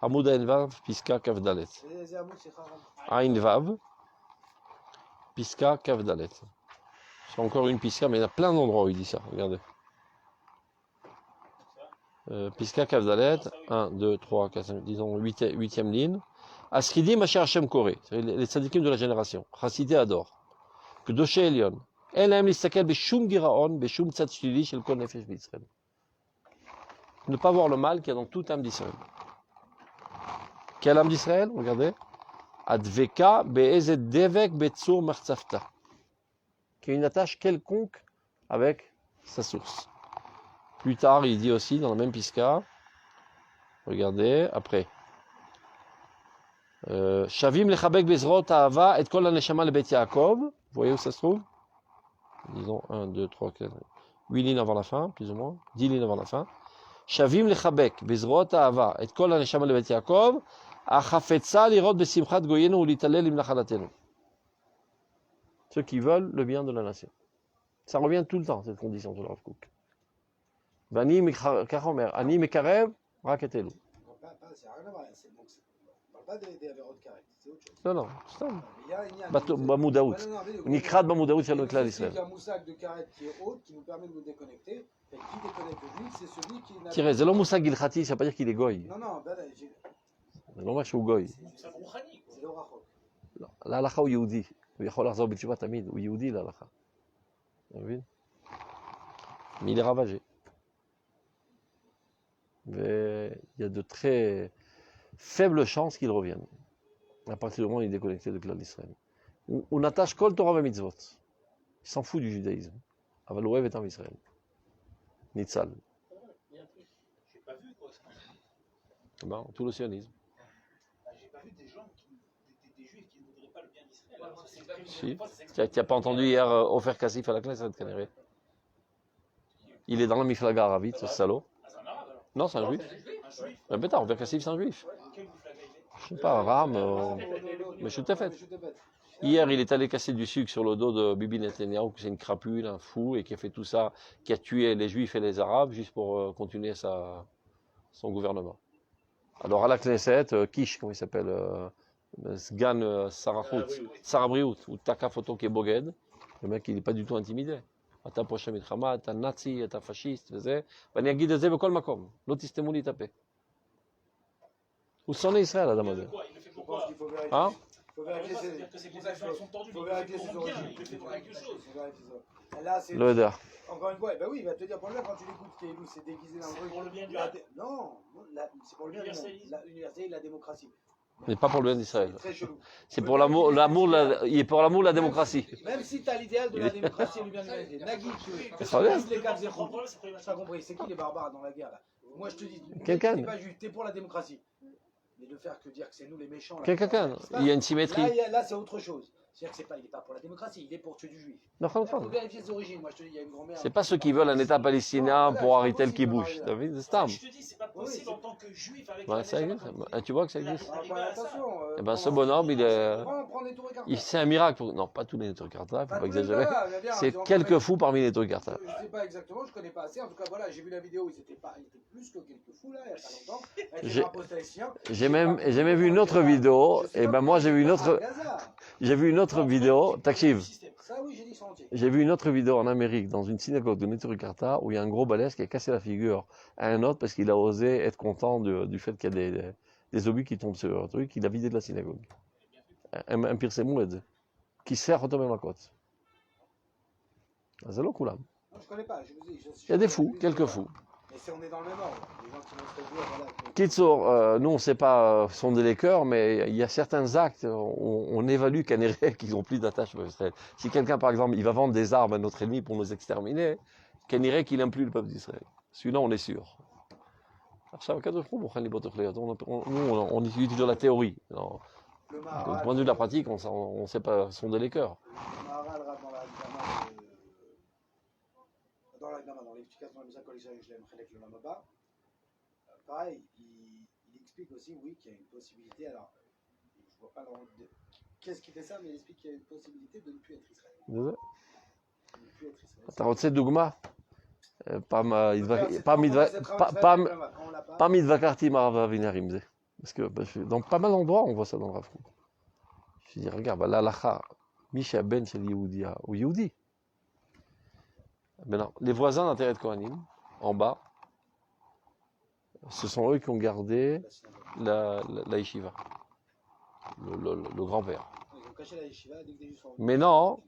עמוד Ain Vav, Piska Kaf Dalet. Ain Vav, Piska Kaf Dalet. C'est encore une Piska, mais il y a plein d'endroits où il dit ça. Regardez. Piska Kaf Dalet, 1, 2, 3, 4, 5, disons 8e ligne. Askidim Asher Hashem Koré, les tzadikim de la génération. Chassidé adore. Kedoshé Elion. אין להם להסתכל בשום גירעון, בשום צד שלילי של כל נפש בישראל. Ne pas voir le mal qu'il y a dans toute âme d'Israël. Quelle âme d'Israël? Regardez. Adveka be'eze devek be'tzur martzafta. Qui a une attache quelconque avec sa source. Plus tard, il dit aussi dans la même piska, regardez, après. Shavim lechabek bezrot ha'ava et kol ha'neshama lebet Yaakov. Vous voyez où ça se trouve? Disons 1, 2, 3, 4, 8 lignes avant la fin, plus ou moins, 10 lignes avant la fin. Shavim lechabek, bezrot ha'ava, et kol ha'neshama lebet Yaakov, achafetza lirot besimchat goyenu ulitalel im nachalatenu. Ceux qui veulent le bien de la nation. Ça revient tout le temps, cette condition de Rav Kook. Vani kachomer, ani mekarev, raketelu. C'est rien à voir. On parle pas des avérots de carré, c'est autre chose. Non, סתם. במודעות. נקראת במודעות שלנו לכלל ישראל. Il y a un moussac de carrette qui est haute, qui nous permet de nous déconnecter. Et qui déconnecte le juif, c'est celui qui n'a... תראה, זה לא מושג הלכתי, ça veut pas dire qu'il est גוי. Non, זה לא אומר שהוא גוי. c'est לא רחוק. לא, להלכה הוא יהודי. הוא יכול לחזור בתשובה תמיד, הוא יהודי להלכה. אתה מבין? Mais il est ravagé. Il y a de très faibles chances qu'il revienne. À partir du moment où il est déconnecté de Klal d'Israël. On attache Kol Torah et Mitzvot. Il s'en fout du judaïsme. Aval Oev est en Israël. Nitzal. J'ai pas vu quoi. Ben, tout le sionisme. J'ai pas vu des gens des juifs qui ne voudraient pas le bien d'Israël. Si. Tu n'as pas entendu hier Ofer Kassif à la classe de Canary? Il est dans la Miflaga Aravite, ce salaud. Non, c'est un juif. Répète, Ofer Kassif, c'est un juif. Je sais pas, Ram, mais je t'ai fait. Hier, il est allé casser du sucre sur le dos de Bibi Netanyahu, que c'est une crapule, un fou, et qui a fait tout ça, qui a tué les Juifs et les Arabes, juste pour continuer son gouvernement. Alors à la Knesset, Kish, comment il s'appelle, Sgan Sarah Briout, ou Taka Photo qui est Boged, le mec, il n'est pas du tout intimidé. אתה פושע מלחמה, אתה נאצי, אתה פשיסט וזה, ואני אגיד את זה בכל מקום, לא תסתמו לי את הפה. הוא שונא ישראל, האדם הזה. Je pense qu'il faut vérifier. Hein? Il faut vérifier ses C'est-à-dire que ces actions sont tendues, faut mais il vérifier le fait ses pour bien, origines. il le fait pour quelque chose. Faut vérifier ça. Là, c'est לא יודע. encore une fois, ben oui, il va te dire pour le bien quand tu l'écoutes, Kéhilou, c'est déguisé dans le C'est truc. pour le bien du La peuple. dé- Non, c'est pour le bien du monde. L'universalisme. L'universalité, la démocratie. Mais pas pour le bien d'Israël. C'est très chelou. C'est pour l'amour, il est pour l'amour de la démocratie. Même si tu as l'idéal de la démocratie et du bien de l'humanité. Nagui, tu Très bien. les quatre zéros. J'ai pas compris. C'est qui les barbares dans la guerre là? Moi je te dis, Quelqu'un. t'es pas juif, t'es pour la démocratie. Mais de faire que dire que c'est nous les méchants. Là, Quelqu'un. Il y a une symétrie. Là c'est autre chose. C'est-à-dire que il est pas pour la démocratie, il est pour tuer du juif. Non, Il faut vérifier ses origines. Moi je te dis, il y a une grand-mère. c'est pas ceux qui veulent un État palestinien pour arrêter le kibbouch. T'as vu, c'est Stam. Je te dis, c'est pas possible en tant que juif avec Ouais, la ça existe. Tu vois que ça existe. Attention. Eh ben, ce bonhomme, il est. Prends des tours et C'est un miracle. Non, pas tous les Neturkarta, il faut pas exagérer. C'est quelques fous parmi les Neturkarta. Je sais pas exactement, je connais pas assez. En tout cas, voilà, j'ai vu la vidéo, il était plus que quelques fous là, il y a pas longtemps. Avec les drapeaux palestiniens. J'ai même vu une autre vidéo. Et ben moi j'ai vu une autre vidéo. Takshiv. Ça oui, j'ai dit ça entier. J'ai vu une autre vidéo en Amérique dans une synagogue de Neturkarta où il y a un gros balèze qui a cassé la figure à un autre parce qu'il a osé être content du fait qu'il y a des obus qui tombent sur un truc. Il a vidé de la synagogue. Un pire c'est Moued qui sert à la côte. C'est l'eau. Non, je connais pas. Il y a des fous, quelques fous. Mais on est dans le même ordre. Les gens qui vont se réduire, voilà. Kitsour, nous on ne sait pas sonder les cœurs, mais il y a certains actes, on évalue qu'ils n'ont plus d'attache avec Israël. Si quelqu'un, par exemple, il va vendre des armes à notre ennemi pour nous exterminer, qu'il n'aime plus le peuple d'Israël. Celui-là, on est sûr. Nous, on utilise de la théorie. Non. Du point de vue de la pratique, on ne sait pas sonder les cœurs. Dans l'explication de la Misakol Israël, je l'aime, Khalek le Lamaba. Pareil, il explique aussi, oui, qu'il y a une possibilité. Alors, je ne vois pas qu'est-ce qui fait ça, mais il explique qu'il y a une possibilité de ne plus être Israël. De ne plus être Israël. אתה רוצה דוגמה? פעם התווכחתי עם הרב אבינר עם זה. Parce que dans pas mal d'endroits, on voit ça dans le Rav Kook. Je dis, regarde, l'halakha, מי שהבן של יהודיה הוא יהודי. Maintenant, les voisins d'intérêt de Kohanim, en bas, ce sont eux qui ont gardé la yeshiva, le grand-père. Ils ont caché la yeshiva dès que des juifs sont venus. Mais non,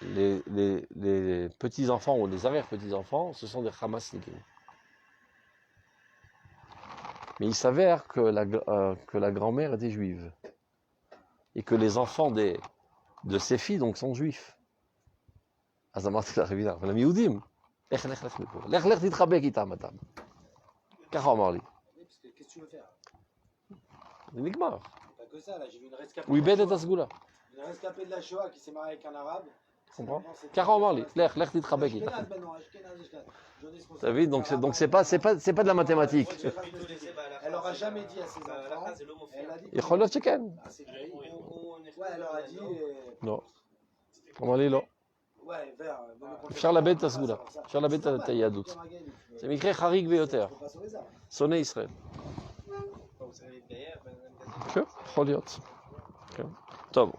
les petits-enfants ou les arrière-petits-enfants, ce sont des Hamasnikim. Mais il s'avère que la grand-mère était juive. Et que les enfants de ses filles donc sont juifs. אז אמרתי לרבינה, אבל הם יהודים. לך מפה. לך תתחבק איתם אתה. ככה הוא אמר לי. זה נגמר. הוא איבד את הסגולה. ככה הוא אמר לי, לך תתחבק איתם. אתה מבין? Donc c'est pas de la mathématique. Elle aura jamais dit à ses enfants. יכול להיות שכן. לא. אמר לי לא. אפשר לאבד את הסגולה, אפשר לאבד את היהדות. זה מקרה חריג ביותר. שונא ישראל. כן, יכול להיות. טוב.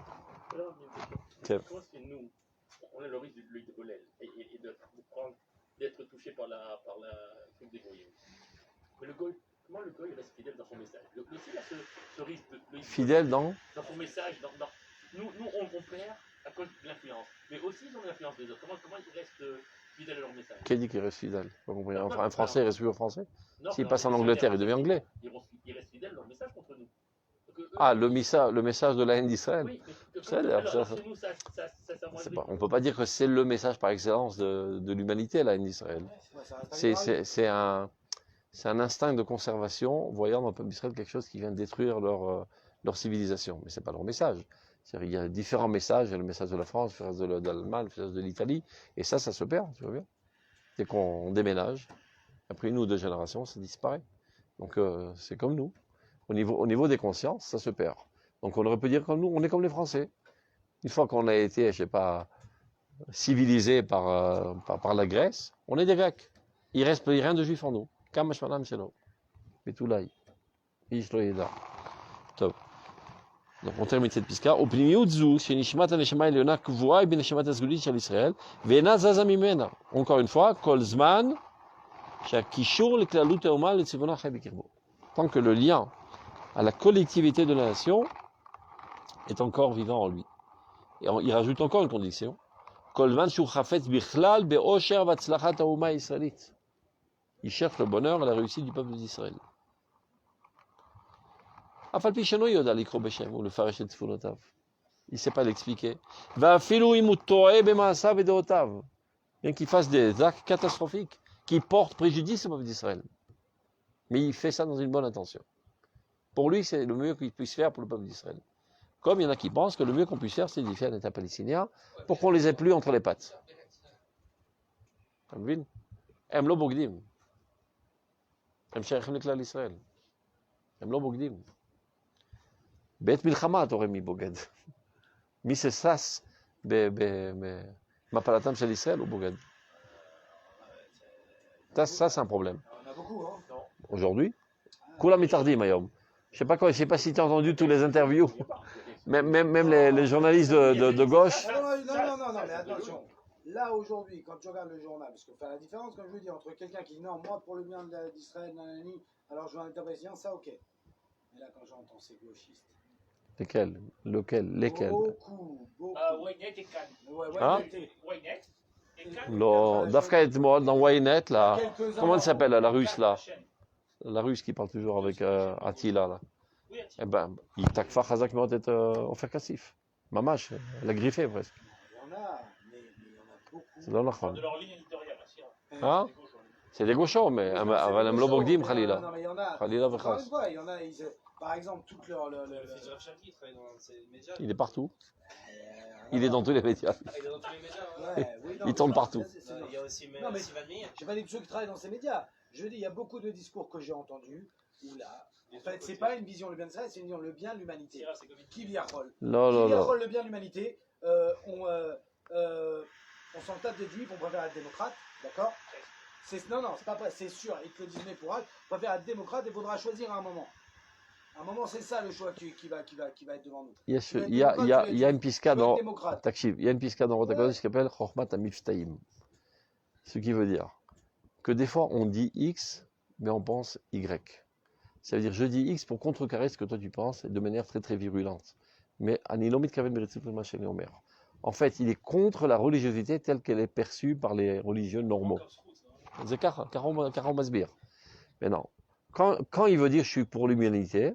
כן. On a le risque de l'œil de Golel et d'être touché par la truc des goyim. Mais le goy, comment le goy reste fidèle dans son message? Le aussi a ce risque de fidèle dans son message. Nous on perd à cause de l'influence. Mais aussi ils ont l'influence des autres. Comment ils restent fidèles à leur message? Qui dit qu'il reste fidèle? Pas compris. Un Français reste toujours français? S'il passe en Angleterre, il devient anglais. Ils restent fidèles à leur message contre nous. Ah, le message de la haine d'Israël. On ne peut pas dire que c'est le message par excellence de l'humanité, la haine d'Israël. C'est un instinct de conservation, voyant dans le peuple d'Israël quelque chose qui vient détruire leur civilisation. Mais ce n'est pas leur message. Il y a différents messages, il y a le message de la France, le message de l'Allemagne, le message de l'Italie, et ça se perd, tu vois bien. Dès qu'on déménage, après 1 ou 2 générations, ça disparaît. Donc c'est comme nous. Au niveau des consciences, ça se perd. Donc on aurait pu dire comme nous, on est comme les Français. Une fois qu'on a été, je sais pas, civilisé par la Grèce, on est des Grecs. Il reste rien de juif en nous. Kamash Manam Shelo. Betulai. Ish lo yeda. Top. Donc on termine cette piska. Au pnimiut zu, shenishmat haneshama eliona kvuai beneshama azgulit shel Israël, ve'ena zaza mimena. Encore une fois, kol zman, shakishur leklalut haoma letzivona chay bikirbo. Tant que le lien à la collectivité de la nation est encore vivant en lui. Et il rajoute encore une condition. Il cherche le bonheur et la réussite du peuple d'Israël. Ou le Farash et Tfunotav. Il ne sait pas l'expliquer. Bien qu'il fasse des actes catastrophiques qui portent préjudice au peuple d'Israël. Mais il fait ça dans une bonne intention. Pour lui, c'est le mieux qu'il puisse faire pour le peuple d'Israël. Comme il y en a qui pensent que le mieux qu'on puisse faire, c'est d'y faire un État palestinien pour qu'on les ait plus entre les pattes. Vous voyez? Em lo bogdim. Em shayachim leklal Israël. Em lo bogdim. בעת מלחמה אתה רואה מי בוגד. מי ששש במפלתם של ישראל הוא בוגד. Ça, c'est un problème. On a beaucoup, hein. Aujourd'hui, כולם מתאחדים היום. Je ne sais pas si tu as entendu tous les interviews, même les journalistes de gauche. Non, mais attention. Là, aujourd'hui, quand tu regardes le journal, parce que faire la différence, comme je veux dire, entre quelqu'un qui dit non, moi, pour le bien d'Israël, alors je veux un État palestinien, ça, ok. Mais là, quand j'entends ces gauchistes. Lesquels? Beaucoup. Waynet et Cannes. Waynet et Cannes. דווקא אתמול, dans Ynet, là, comment elle s'appelle, la russe, là? La russe qui parle toujours avec Attila, là. Eh ben, il תקפה חזק מאוד את עופר כסיף. ממש, elle a griffé presque. Il y en a, mais il y en a beaucoup. זה לא נכון. De leur ligne éditoriale, aussi. Hein? C'est des gauchos, mais אבל הם לא בוגדים חלילה. Non, mais il y en a. חלילה Encore וחס. une fois, il y en a, par exemple, toute leur. Le fils de Rafshaki, il travaille dans ces médias. Il est partout. Il est dans tous les médias. Il est dans tous les médias, Oui, non, Il tourne partout. Il y a aussi Non, mais- Sivan Meir. J'ai pas dit que ceux qui travaillent dans ces médias. Je dis, il y a beaucoup de discours que j'ai entendus où là, en fait, c'est pas une vision le bien d'Israël, c'est une vision le bien de l'humanité. Sira, c'est comme Qui viachol. Non, non, Qui non. viachol le bien de l'humanité. On s'en tape des juifs, on préfère être démocrate, d'accord? Non, c'est pas vrai, c'est sûr, ils te le disent, mais pour eux, on préfère être démocrate et il faudra choisir à un moment. À un moment, c'est ça le choix qui va être devant nous. Il y a une piscade Tu veux être dans démocrate. il y a une piscade dans Rotakodesh qui s'appelle Chochmat Amiftaim. Ce qui veut dire que des fois on dit X, mais on pense Y. Ça veut dire je dis X pour contrecarrer ce que toi tu penses de manière très très virulente. Mais en fait, il est contre la religiosité telle qu'elle est perçue par les religieux normaux. C'est Karo Masbir. Mais non. Quand il veut dire je suis pour l'humanité,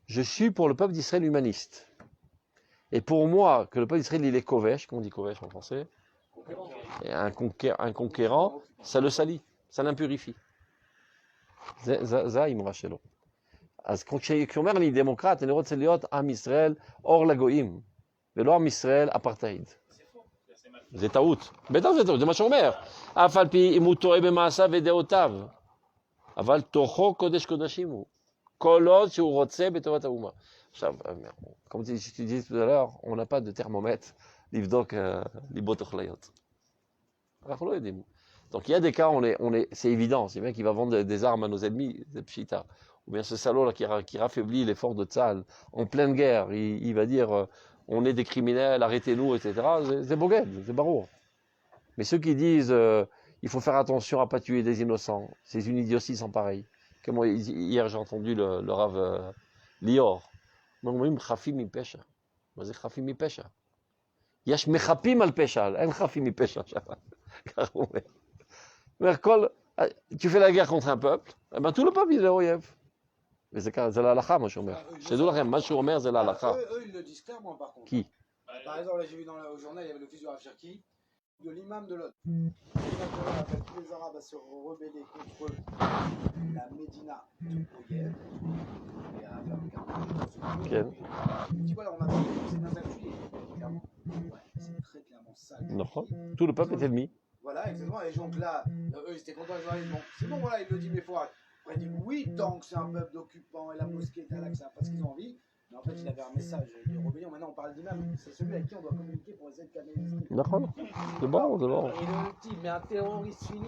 je suis pour le peuple d'Israël humaniste. Et pour moi, que le peuple d'Israël il est kovesh, qu'on dit kovesh en français, et un conquérant, ça le salit, ça l'impurifie. זה האמרה שלו. אז כשאומר אני דמוקרט, אני רוצה להיות עם ישראל אור לגויים, ולא עם ישראל אפרטהייד. זה טעות. בטח זה טעות, זה מה שאומר. אף על פי אם הוא טועה במעשיו ודעותיו, אבל תוכו קודש קודשים הוא. כל עוד שהוא רוצה בטובת האומה. עכשיו, comme tu disais tout à l'heure, on n'a pas de thermomètre לבדוק ליבות אוכליות. אנחנו לא יודעים. Donc il y a des cas, c'est évident, c'est bien qu'il va vendre des armes à nos ennemis, c'est pchita. Ou bien ce salaud là qui raffaiblit l'effort de Tzahal en pleine guerre, il va dire on est des criminels, arrêtez-nous, etc. C'est Boged, c'est barreau. Mais ceux qui disent il faut faire attention à ne pas tuer des innocents, c'est une idiotie sans pareil. Comme hier j'ai entendu le Rav Lior. אומרים חפים מפשע. מה זה חפים מפשע? יש מחפים על פשע, אין חפים מפשע שם. ככה הוא אומר. Tu fais la guerre contre un peuple, eh ben tout le peuple il est oyev. Mais c'est l'halakha, moi je אומר. שתדעו לכם, מה שהוא אומר זה l'halakha. Eux, ils le disent clairement par contre. Qui? Par exemple, là j'ai vu au journal, il y avait le fils de Rav Cherki, de l'imam de l'autre. L'imam de l'autre appelle tous les Arabes à se rebeller contre la Médina d'Oyev. Et à faire il dit voilà, on a pris c'est bien appuyé. Clairement. Ouais, c'est très clairement ça. Non. Tout le peuple est ennemi. Voilà, exactement. Et donc là, eux, ils étaient contents. Ils bon, c'est bon, voilà, il le dit, mais il faut. Après, il dit oui, tant que c'est un peuple d'occupants et la mosquée est là, que c'est pas ce qu'ils ont envie. Mais en fait, il avait un message de rébellion. Maintenant, on parle d'imam. C'est celui avec qui on doit communiquer pour essayer de calmer l'esprit. D'accord. C'est bon, c'est bon. Et le type, mais un terroriste fini.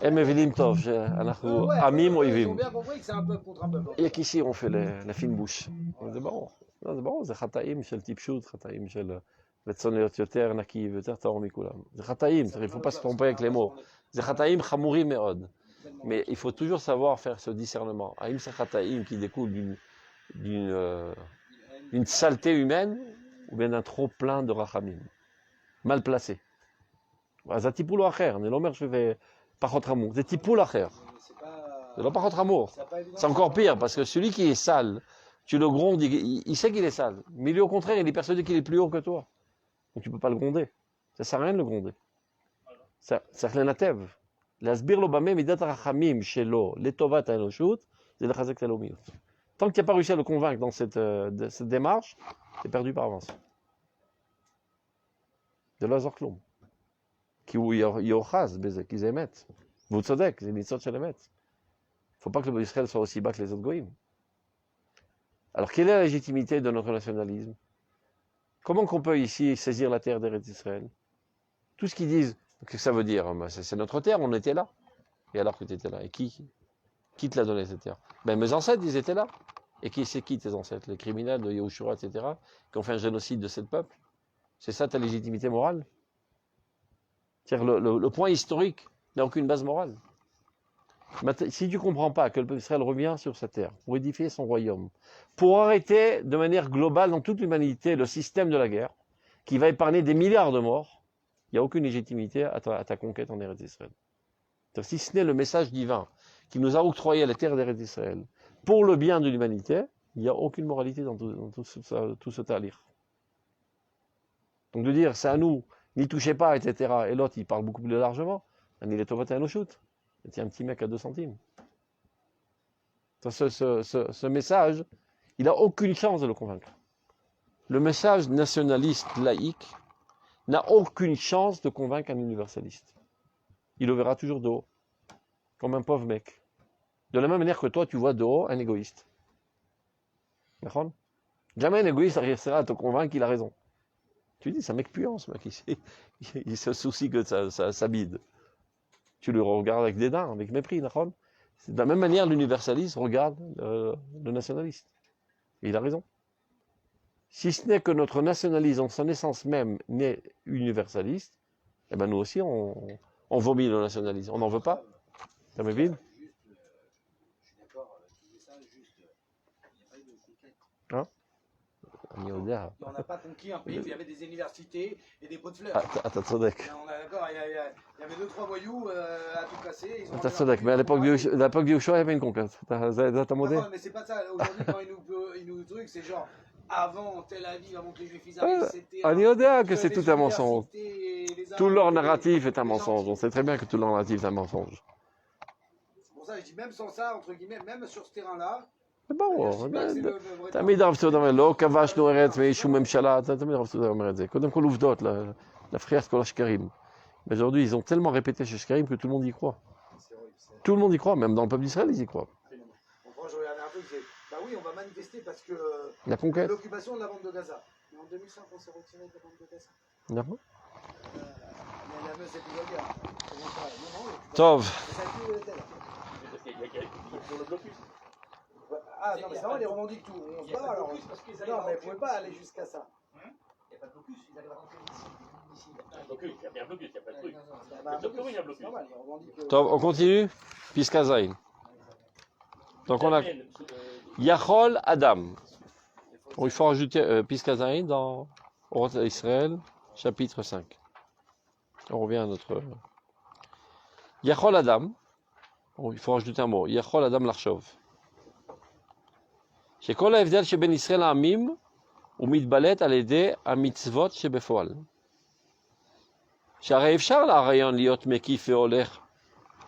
הם מבינים טוב שאנחנו עמים Ils ont אויבים. bien compris que c'est un peuple contre un peuple. Il y a qu'ici on fait la fine bouche. זה ברור. זה ברור, זה חטאים של טיפשות, חטאים של רצון להיות יותר נקי ויותר טהור מכולם. זה חטאים, il ne faut pas se tromper avec les mots. זה חטאים חמורים מאוד. Mais il faut toujours savoir faire ce discernement. Haïm c'est khataïm qui découle d'une d'une saleté humaine ou bien d'un trop plein de rachamim, mal placé. זה טיפול אחר, אני לא אומר שזה פחות חמור, זה טיפול אחר. זה לא פחות חמור. C'est encore pire, parce que celui qui est sale, tu le grondes, il sait qu'il est sale. Mais lui, au contraire, il est persuadé qu'il est plus haut que toi. Donc tu ne peux pas le gronder. Ça ne sert à rien de le gronder. צריך לנתב. להסביר לו במה מידת הרחמים שלו לטובת האנושות, זה לחזק את הלאומיות. Tant que tu n'as pas réussi à le convaincre dans cette démarche, tu es perdu par avance. זה לא יעזור כלום. כי הוא יאוחז בזה, כי זה אמת. והוא צודק, זה ניצוץ של אמת. Il ne faut pas que le Israël soit aussi bas que les autres goïms. Alors, quelle est la légitimité de notre nationalisme? Comment qu'on peut ici saisir la terre d'Eretz Israël? Tout ce qu'ils disent, qu'est-ce que ça veut dire? C'est notre terre, on était là. Et alors que tu étais là? Et qui te l'a donné cette terre? Ben, mes ancêtres, ils étaient là. Et c'est qui tes ancêtres? Les criminels de Yehoshua, etc., qui ont fait un génocide de ce peuple? C'est ça ta légitimité morale? C'est-à-dire le point historique n'a aucune base morale. Si tu ne comprends pas que le peuple d'Israël revient sur sa terre pour édifier son royaume, pour arrêter de manière globale dans toute l'humanité le système de la guerre, qui va épargner des milliards de morts, il n'y a aucune légitimité à ta conquête en Eretz d'Israël. Si ce n'est le message divin qui nous a octroyé la terre d'Eretz d'Israël pour le bien de l'humanité, il n'y a aucune moralité dans tout ce talir. Donc de dire, c'est à nous, n'y touchez pas, etc. Et l'autre, il parle beaucoup plus largement. Il est tovaté à nos shoots. C'est un petit mec à 2 centimes. Ce message, il n'a aucune chance de le convaincre. Le message nationaliste laïque n'a aucune chance de convaincre un universaliste. Il le verra toujours de haut, comme un pauvre mec. De la même manière que toi, tu vois de haut un égoïste. D'accord? Jamais un égoïste arrivera à te convaincre qu'il a raison. Tu dis, c'est un mec puant, ce mec ici. Il se soucie que ça bide. Tu le regardes avec dédain, avec mépris, d'accord? De la même manière, l'universaliste regarde le nationaliste. Et il a raison. Si ce n'est que notre nationalisme, en son essence même, n'est universaliste, eh ben nous aussi, on vomit le nationalisme. On n'en veut pas. Ça me vide? Je suis d'accord, tu dis ça, juste, il n'y a pas eu de conquête. Hein? On n'a pas conquis un pays où il y avait des universités et des pots de fleurs. Attends, Tzodek. On est d'accord, il y avait 2-3 voyous à tout casser. Attends, Tzodek, mais à l'époque de Yehoshua, il y avait une conquête. T'as modé? Non, mais c'est pas ça. Aujourd'hui, quand ils nous truquent, c'est genre, avant Tel Aviv, avant que les Juifs arrivent, c'était... On y que c'est tout un mensonge. Tout leur narratif est un mensonge. On sait très bien que tout leur narratif est un mensonge. C'est pour ça que je dis, même sans ça, entre guillemets, même sur ce terrain-là, זה ברור, תמיד הרב צבי אומר, לא כבשנו ארץ מאיזשהו ממשלה, תמיד הרב צבי אומר את זה. קודם כל עובדות, להפריח את כל השקרים. Mais aujourd'hui, ils ont tellement répété ce shkarim que tout le monde y croit. Tout le monde y croit, même dans le peuple d'Israël, ils y croient. En France, je regardais un peu, je disais, bah oui, on va manifester parce que la conquête. L'occupation de la bande de Gaza. Mais en 2005, on s'est retiré de la bande de Gaza. D'accord. La meuse est plus vulgaire. Comment ça? Non, non, Tov. ça a plus été là. Pour le blocus. Ah non, mais c'est vraiment, ils revendiquent tout. On se bat alors. Non, mais vous ne pouvez pas aller jusqu'à ça. Il n'y a pas de blocus, ils arrivent à rentrer ici. Il y a bien un blocus, il n'y a pas de truc. Il y a un blocus. Normal, ils revendiquent. Tov, on continue. Pisca Zayin. Donc on a Yachol Adam. Bon, il faut rajouter Pisca Zayin dans Orot Israël, chapitre 5. On revient à notre... Yachol Adam. Bon, il faut rajouter un mot. Yachol Adam Larchov. שכל ההבדל שבין ישראל לעמים הוא מתבלט על ידי המצוות שבפועל. שהרי אפשר לרעיון להיות מקיף והולך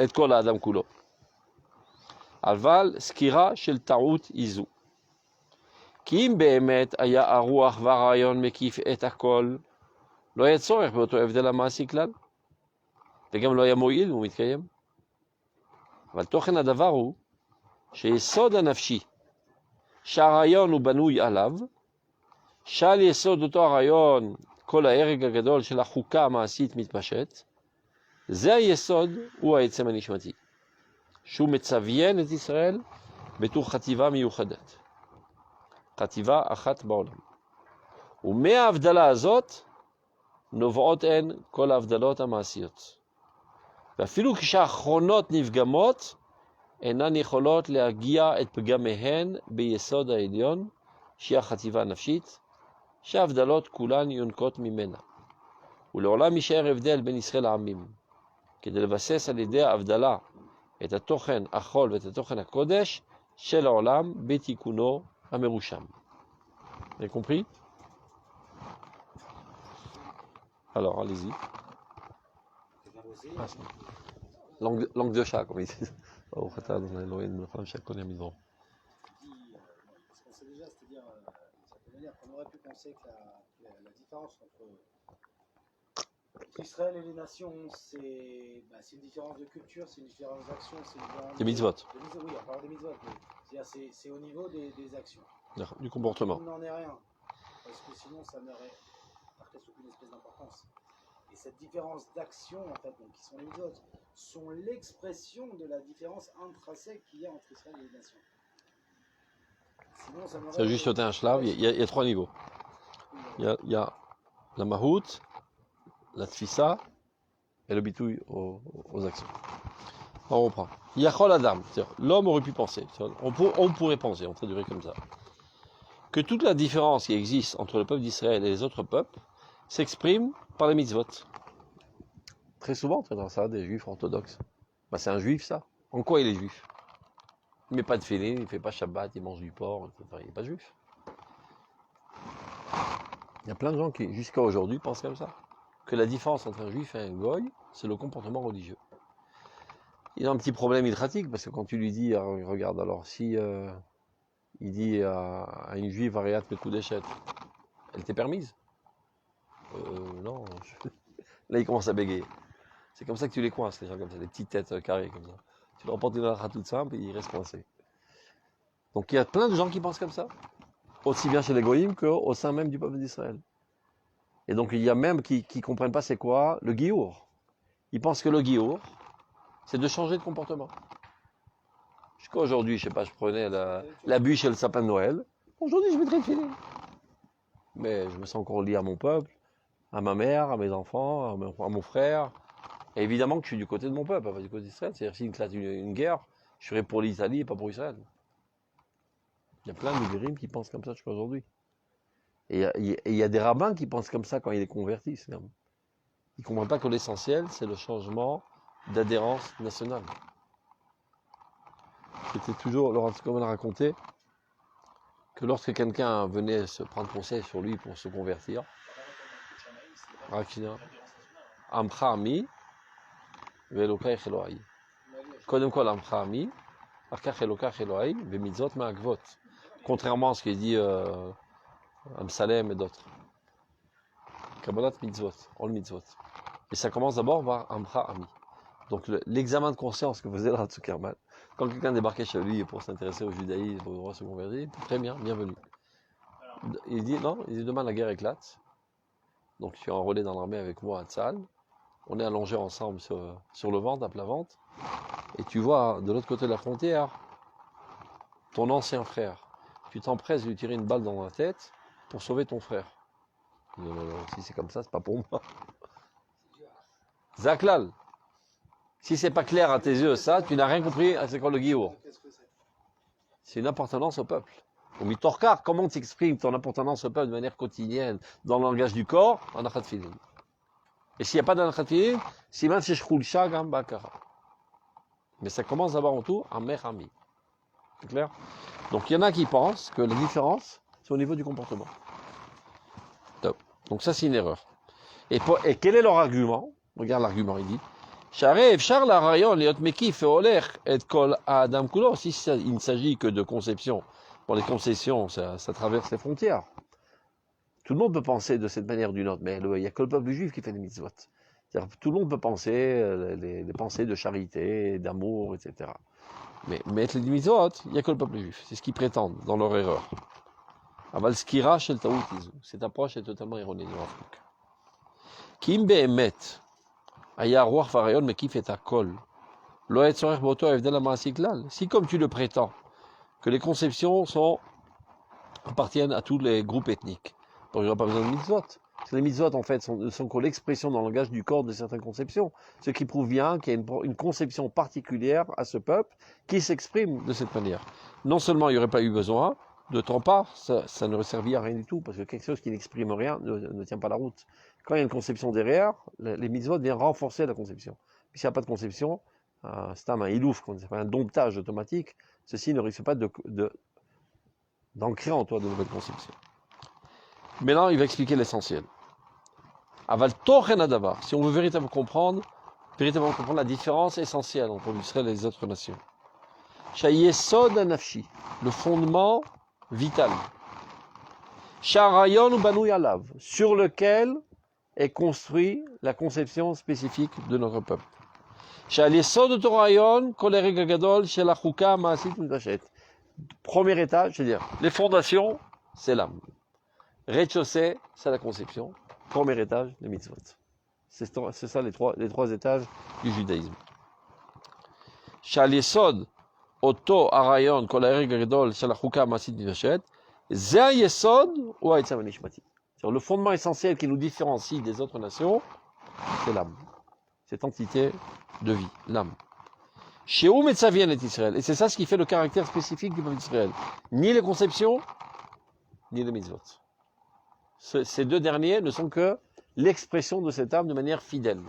את כל האדם כולו. אבל סקירה של טעות היא זו. כי אם באמת היה הרוח והרעיון מקיף את הכל, לא היה צורך באותו הבדל המעשי כלל, וגם לא היה מועיל ומתקיים. אבל תוכן הדבר הוא שיסוד הנפשי שהרעיון הוא בנוי עליו, שעל יסוד אותו הרעיון כל ההרג הגדול של החוקה המעשית מתפשט, זה היסוד הוא העצם הנשמתי, שהוא מצווין את ישראל בתור חטיבה מיוחדת, חטיבה אחת בעולם. ומההבדלה הזאת נובעות הן כל ההבדלות המעשיות. ואפילו כשהאחרונות נפגמות, אינן יכולות להגיע את פגמיהן ביסוד העליון, שהיא החטיבה הנפשית, שההבדלות כולן יונקות ממנה. ולעולם יישאר הבדל בין ישראל לעמים, כדי לבסס על ידי ההבדלה את התוכן החול ואת התוכן הקודש של העולם בתיקונו המרושם. Vous avez compris? Alors, allez-y. Langue de chat, comme ils disent. Parce qu'on sait déjà, c'est-à-dire, d'une certaine manière, qu'on aurait pu penser que la différence entre Israël et les nations, c'est une différence de culture, c'est une différence d'action, c'est une différence des mitzvot. Oui, on parle des mitzvot, mais c'est au niveau des actions. Du comportement. Il n'en est rien, parce que sinon ça n'aurait aucune espèce d'importance. Et cette différence d'action, en fait, donc, qui sont les mitzvot, sont l'expression de la différence intrinsèque qu'il y a entre Israël et les nations. Sinon, ça n'aurait... C'est juste sauter un schlav, il y a 3 niveaux. Il y a la mahout, la tfissa et le bitouille aux actions. On reprend. Yachol Adam, l'homme aurait pu penser, on pourrait penser, on traduirait comme ça, que toute la différence qui existe entre le peuple d'Israël et les autres peuples s'exprime par les mitzvot. Très souvent, on entend ça des juifs orthodoxes. C'est un juif, ça. En quoi il est juif? Il ne met pas de félin, il ne fait pas Shabbat, il mange du porc, etc. Il n'est pas juif. Il y a plein de gens qui, jusqu'à aujourd'hui, pensent comme ça. Que la différence entre un juif et un goy, c'est le comportement religieux. Il a un petit problème hydratique, parce que quand tu lui dis, regarde, alors si il dit à une juive, Ariat Mekudeshet, elle t'est permise? Non. Là, il commence à bégayer. C'est comme ça que tu les coinces, les gens comme ça, des petites têtes carrées comme ça. Tu leur portes une halakha toute simple et ils restent coincés. Donc il y a plein de gens qui pensent comme ça, aussi bien chez les goïms qu'au sein même du peuple d'Israël. Et donc il y a même qui ne comprennent pas c'est quoi le giour. Ils pensent que le giour, c'est de changer de comportement. Jusqu'à aujourd'hui, je sais pas, je prenais la bûche et le sapin de Noël. Aujourd'hui, je mettrais le filet. Mais je me sens encore lié à mon peuple, à ma mère, à mes enfants, à mon frère. Et évidemment que je suis du côté de mon peuple, pas du côté d'Israël. C'est-à-dire s'il éclate une guerre, je serai pour l'Italie et pas pour Israël. Il y a plein de guérim qui pensent comme ça jusqu'à aujourd'hui. Et il y a des rabbins qui pensent comme ça quand ils les convertissent. Ils ne comprennent pas que l'essentiel, c'est le changement d'adhérence nationale. C'était toujours, Laurent Cohen a raconté, que lorsque quelqu'un venait se prendre conseil sur lui pour se convertir, Rakina, Amcha Ami, Velokach Elohai. Kodem Kol Amcha Ami, Arkach Elokach Elohai, Vemitzot Ma'akvot. Contrairement à ce qu'il dit Amsalem et d'autres. Kabbalat Mitzvot, All Mitzvot. Et ça commence d'abord par Amcha Ami. Donc l'examen de conscience que faisait Rav Zuckerman, quand quelqu'un débarquait chez lui pour s'intéresser au judaïsme, pour se convertir, très bien, bienvenue. Il dit non, il dit demain la guerre éclate. Donc tu es enrôlé dans l'armée avec moi à Tzal. On est allongés ensemble sur le ventre, à plat ventre. Et tu vois de l'autre côté de la frontière ton ancien frère. Tu t'empresses de lui tirer une balle dans la tête pour sauver ton frère. Non, si c'est comme ça, c'est pas pour moi. Zaklal. Si c'est pas clair à tes yeux, ça, tu n'as rien compris à ce qu'est le Giour. C'est une appartenance au peuple. Au Mitorkar, comment tu exprimes ton appartenance au peuple de manière quotidienne, dans le langage du corps, en Achat Filin. Et s'il n'y a pas d'Achat Filin, c'est même si je roule Shagam Bakara. Mais ça commence d'abord en tout en Merami. C'est clair? Donc il y en a qui pensent que la différence, c'est au niveau du comportement. Top. Donc ça, c'est une erreur. Et quel est leur argument? Regarde l'argument, il dit. Si il ne s'agit que de conception, pour les conceptions, ça traverse les frontières. Tout le monde peut penser de cette manière ou d'une autre, mais il n'y a que le peuple juif qui fait des mitzvot. Tout le monde peut penser les pensées de charité, d'amour, etc. Mais mettre les mitzvot, il n'y a que le peuple juif. C'est ce qu'ils prétendent dans leur erreur. Aval skira shel taout izu. Cette approche est totalement erronée dans l'Afrique. Kim be'emet. Si comme tu le prétends, que les conceptions appartiennent à tous les groupes ethniques, donc il n'y aura pas besoin de mitzvot. Parce que les mitzvot, en fait, sont que l'expression dans le langage du corps de certaines conceptions, ce qui prouve bien qu'il y a une conception particulière à ce peuple qui s'exprime de cette manière. Non seulement il n'y aurait pas eu besoin, de ton part, ça ne servit à rien du tout, parce que quelque chose qui n'exprime rien ne tient pas la route. Quand il y a une conception derrière, les mitzvot viennent renforcer la conception. Puis s'il n'y a pas de conception, c'est un ilouf, un domptage automatique, ceci ne risque pas d'ancrer en toi de nouvelles conceptions. Maintenant, il va expliquer l'essentiel. Aval tochen adavar, si on veut véritablement comprendre la différence essentielle entre Israël et les autres nations. Shayesod anafshi, le fondement vital. Sharayon ou banou yalav, sur lequel est construit la conception spécifique de notre peuple. Shayesod torayon kolereg gadol shelachuka maasit midashet. Premier étage, c'est-à-dire les fondations, c'est l'âme. Rez-de-chaussée, c'est la conception. Premier étage, les mitzvot. C'est ça les trois étages du judaïsme. Shal Yesod, Oto Arayon, Kol Ha'ereg Gadol, Shel HaChuka Maasit Midashet, Ze Yesod ou Ha'etzam HaNishmati. Le fondement essentiel qui nous différencie des autres nations, c'est l'âme. Cette entité de vie, l'âme. Shehu Metzavien et Israël. Et c'est ça ce qui fait le caractère spécifique du peuple d'Israël. Ni les conceptions, ni les mitzvot. Ces deux derniers ne sont que l'expression de cette âme de manière fidèle.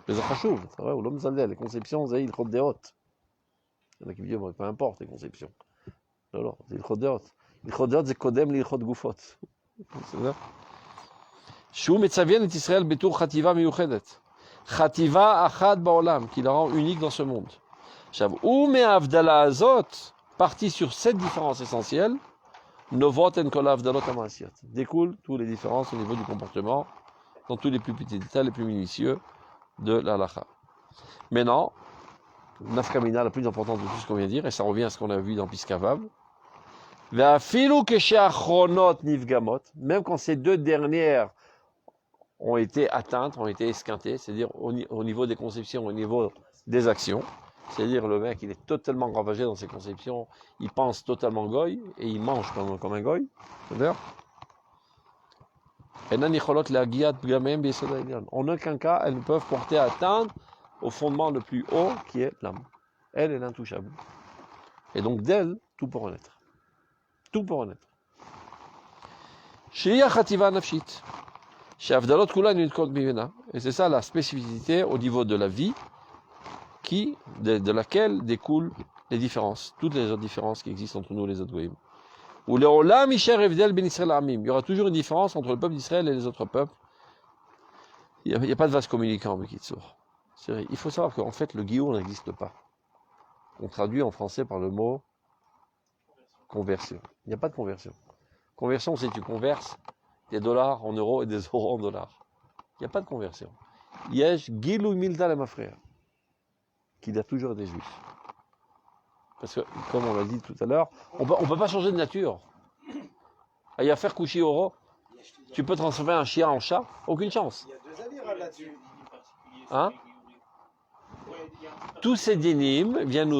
Les achashouv, c'est vrai, ou l'homme zaldel, les conceptions, c'est il chod deot. Il y en a qui disent, peu importe les conceptions. Non, c'est il chod deot. Il chod deot, c'est kodem li chod gufot. C'est ça. Shou metzavien et Israël betour chativa miyuchedet. Chativa achad baolam, qui la rend unique dans ce monde. Shav ou me'avdala azot, parti sur cette différence essentielle, Novot en kolav dalot amasiot. Découlent toutes les différences au niveau du comportement, dans tous les plus petits détails, les plus minutieux de l'halakha. Maintenant, nafkamina la plus importante de tout ce qu'on vient de dire, et ça revient à ce qu'on a vu dans Piskavav. Ve'afilu kesheachronot nivgamot, même quand ces deux dernières ont été atteintes, ont été esquintées, c'est-à-dire au niveau des conceptions, au niveau des actions. C'est-à-dire le mec, il est totalement ravagé dans ses conceptions, il pense totalement goy, et il mange comme un goy. C'est-à-dire en aucun cas, elles ne peuvent porter atteinte au fondement le plus haut, qui est l'âme. Elle est l'intouchable. Et donc d'elle, tout peut renaître. Tout peut renaître. Et c'est ça la spécificité au niveau de la vie, de laquelle découlent les différences, toutes les autres différences qui existent entre nous et les autres goïms. Il y aura toujours une différence entre le peuple d'Israël et les autres peuples. Il n'y a pas de vase communicant, Bekitsour. Il faut savoir qu'en fait, le guiour n'existe pas. On traduit en français par le mot conversion. Il n'y a pas de conversion. Conversion, c'est que tu converses des dollars en euros et des euros en dollars. Il n'y a pas de conversion. Yesh Gilou Milda ma frère, qu'il a toujours été juif. Parce que, comme on l'a dit tout à l'heure, on peut pas changer de nature. Il y a faire coucher au tu peux transformer un chien en chat, aucune chance. Il y a deux avis là-dessus. Hein? Tous ces dynimes viennent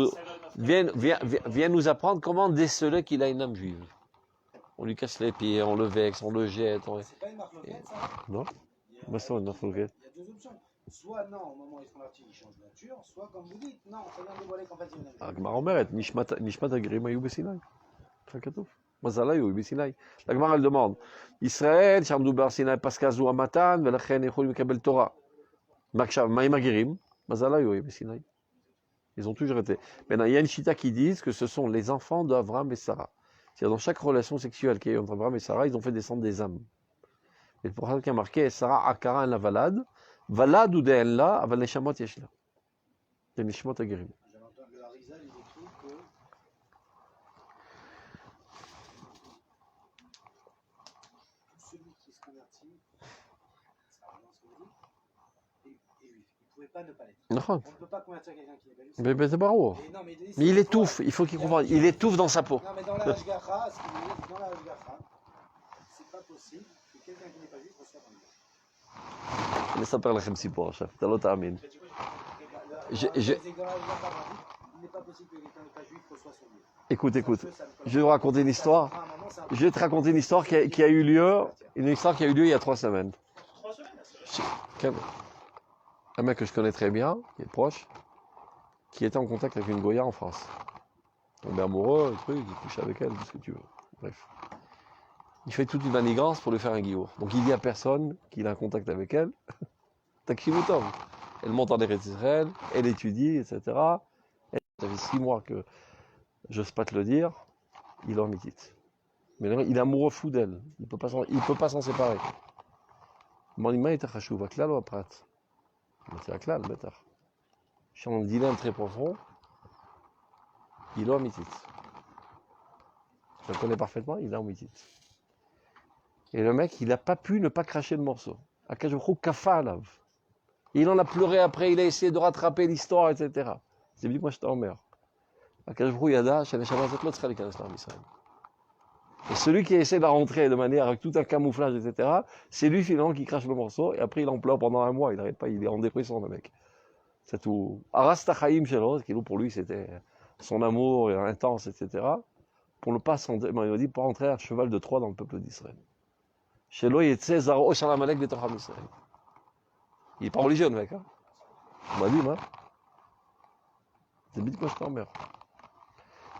nous apprendre comment déceler qu'il a une âme juive. On lui casse les pieds, on le vexe, on le jette. C'est pas une marloquette, ça? Non? Moi, c'est une marloquette. Il y a deux options. Soit non, au moment où ils se convertissent, ils changent de nature, soit comme vous dites, non, ça vient de dévoiler qu'en fait c'est une âme juive. הגמרא אומרת, נשמת הגרים היו בסיני. ככה כתוב. מזל היו בסיני. הגמרא elle demande, ישראל שעמדו בהר סיני פסקה זו המתן, ולכן יכולים לקבל תורה. עכשיו, מה עם הגרים? מזל היו בסיני. Ils ont toujours été. Maintenant, il y a une chita qui dit que ce sont les enfants d'Avram et Sarah. C'est-à-dire, dans chaque relation sexuelle qu'il y a eu entre Avram et Sarah, ils ont fait descendre des âmes. Et pour ça qu'il y a marqué, Sarah akara en la valade, valade ou d'en la, aval neshamot yeshla. C'est neshmot agirim. J'entends le Harizal, il écrit que tout celui qui se convertit, c'est vraiment ce que vous dites, est juif. Il ne pouvait pas ne pas l'être. On ne peut pas convertir quelqu'un qui n'est pas juif. Mais c'est barreau. Mais il étouffe, il faut qu'il comprenne. Il étouffe dans sa peau. Non, mais dans la Hashgacha, ce qu'il dit, dans la Hashgacha, c'est pas possible que quelqu'un qui n'est pas juif reçoive un juif. אני אספר לכם סיפור עכשיו, אתה לא תאמין. Écoute, je vais vous raconter une histoire. Je vais te raconter une histoire qui a eu lieu, il y a 3 semaines. 3 semaines? Un mec que je connais très bien, qui est proche, qui était en contact avec une Goya en France. tomber amoureux, le truc, il couche avec elle, tout ce que tu veux. Bref. Il fait toute une manigance pour lui faire un guiour. Donc il dit à personne qu'il a un contact avec elle. Takshivutov. Elle monte en Eretz Israël, elle étudie, etc. Elle, ça fait 6 mois que, je n'ose pas te le dire, il est en mitite. Mais il est amoureux fou d'elle. Il ne peut pas s'en séparer. Mon est chachouv, aklal ou aprat? C'est aklal, bêtard. Je suis en dilemme très profond. Il est en mitite. Je le connais parfaitement, il est en mitite. Et le mec, il n'a pas pu ne pas cracher le morceau. Akajouchrou kafalav. Il en a pleuré après, il a essayé de rattraper l'histoire, etc. C'est dit, moi je t'emmerde. Akajouchrou yada, shaneshama zetlot tzcha likanes l'Am Yisraël. Et celui qui essaie de rentrer de manière avec tout un camouflage, etc., c'est lui finalement qui crache le morceau, et après il en pleure pendant un mois, il n'arrête pas, il est en dépression le mec. C'est tout. Aras tachaim shelo, qui pour lui c'était son amour intense, etc. Pour ne pas il m'a dit, pour entrer à cheval de Troie dans le peuple d'Israël. Shelo yetze zaro shalamalek betoch Am Yisraël. Il n'est pas religieux le mec, hein. On m'a dit, moi. C'est vite quoi je t'emmerde.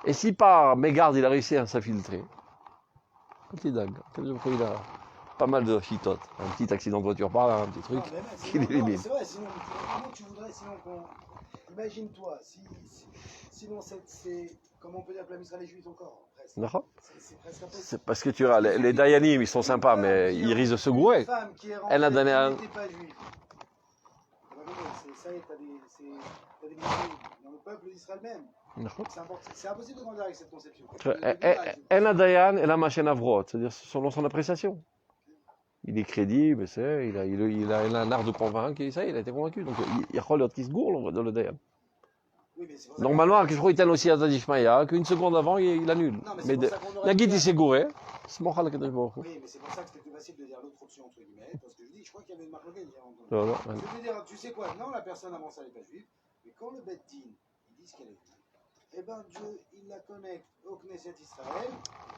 Et si par mégarde il a réussi à s'infiltrer, petit dingue, il a pas mal de chitotes, un petit accident de voiture par là, un petit truc, qui l'élimine. C'est vrai, sinon, comment tu voudrais, sinon qu'on... Imagine-toi, sinon c'est... Comment on peut dire que la Israël est juive encore presque. D'accord. C'est presque impossible. C'est parce que tu vois, les Dayanim, ils sont sympas, mais ils risquent de se gourer. Elle a donné un... pas juive. Ça y est, t'as des minorités dans le peuple d'Israël même. C'est impossible de grandir avec cette conception. En a Dayan, elle a machine avrot, c'est-à-dire selon son appréciation. Il est crédible, il a un art de convaincre, et ça, il a été convaincu. Donc il y a l'autre qui se gourle dans le Dayan. Oui, normalement, je crois qu'il était aussi à Zadishmaya, qu'une seconde avant, il annule. Mais Nagid, il s'est gouré. C'est mon Oui, mais c'est pour ça que c'était plus facile de dire l'autre option, entre guillemets, parce que je crois qu'il y avait une marque locale. Non, non, je veux dire, tu sais quoi, non, la personne avant ça n'est pas juive, mais quand le Bet Din, ils disent qu'elle est juive, eh ben Dieu, il la connecte au Knesset Israël,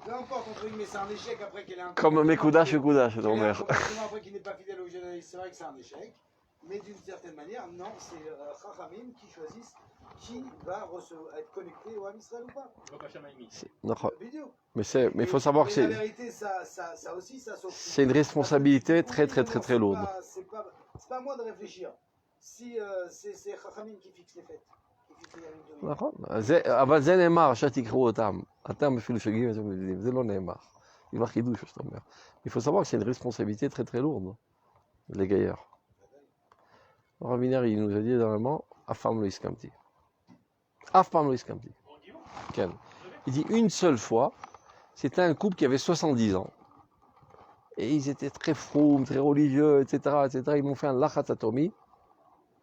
peu importe, entre guillemets, c'est un échec après qu'elle ait un... Comme Mekoudash et Koudash, ton mère. Après qu'il n'est pas fidèle au judaïsme, c'est vrai que c'est un échec, mais d'une certaine manière, non, c'est Chachamim qui choisissent qui va être connecté au Ham Israël ou pas. Mais il faut savoir que c'est... La vérité, ça aussi, ça s'offre. C'est une responsabilité très lourde. C'est pas à moi de réfléchir. Si c'est Chachamim qui fixe les fêtes. אבל זה נאמר, שתקראו אותם. אתם אפילו שגיאים, זה לא נאמר. Il marque חידוש, je t'emmerde. Il faut savoir que c'est une responsabilité très lourde, les gaillards. Raviner, il nous a dit dernièrement, Afam lo iskamti. Afam lo iskamti. Il dit une seule fois, c'était un couple qui avait 70 ans. Et ils étaient très froum, très religieux, etc. Ils m'ont fait un lachatzatomi,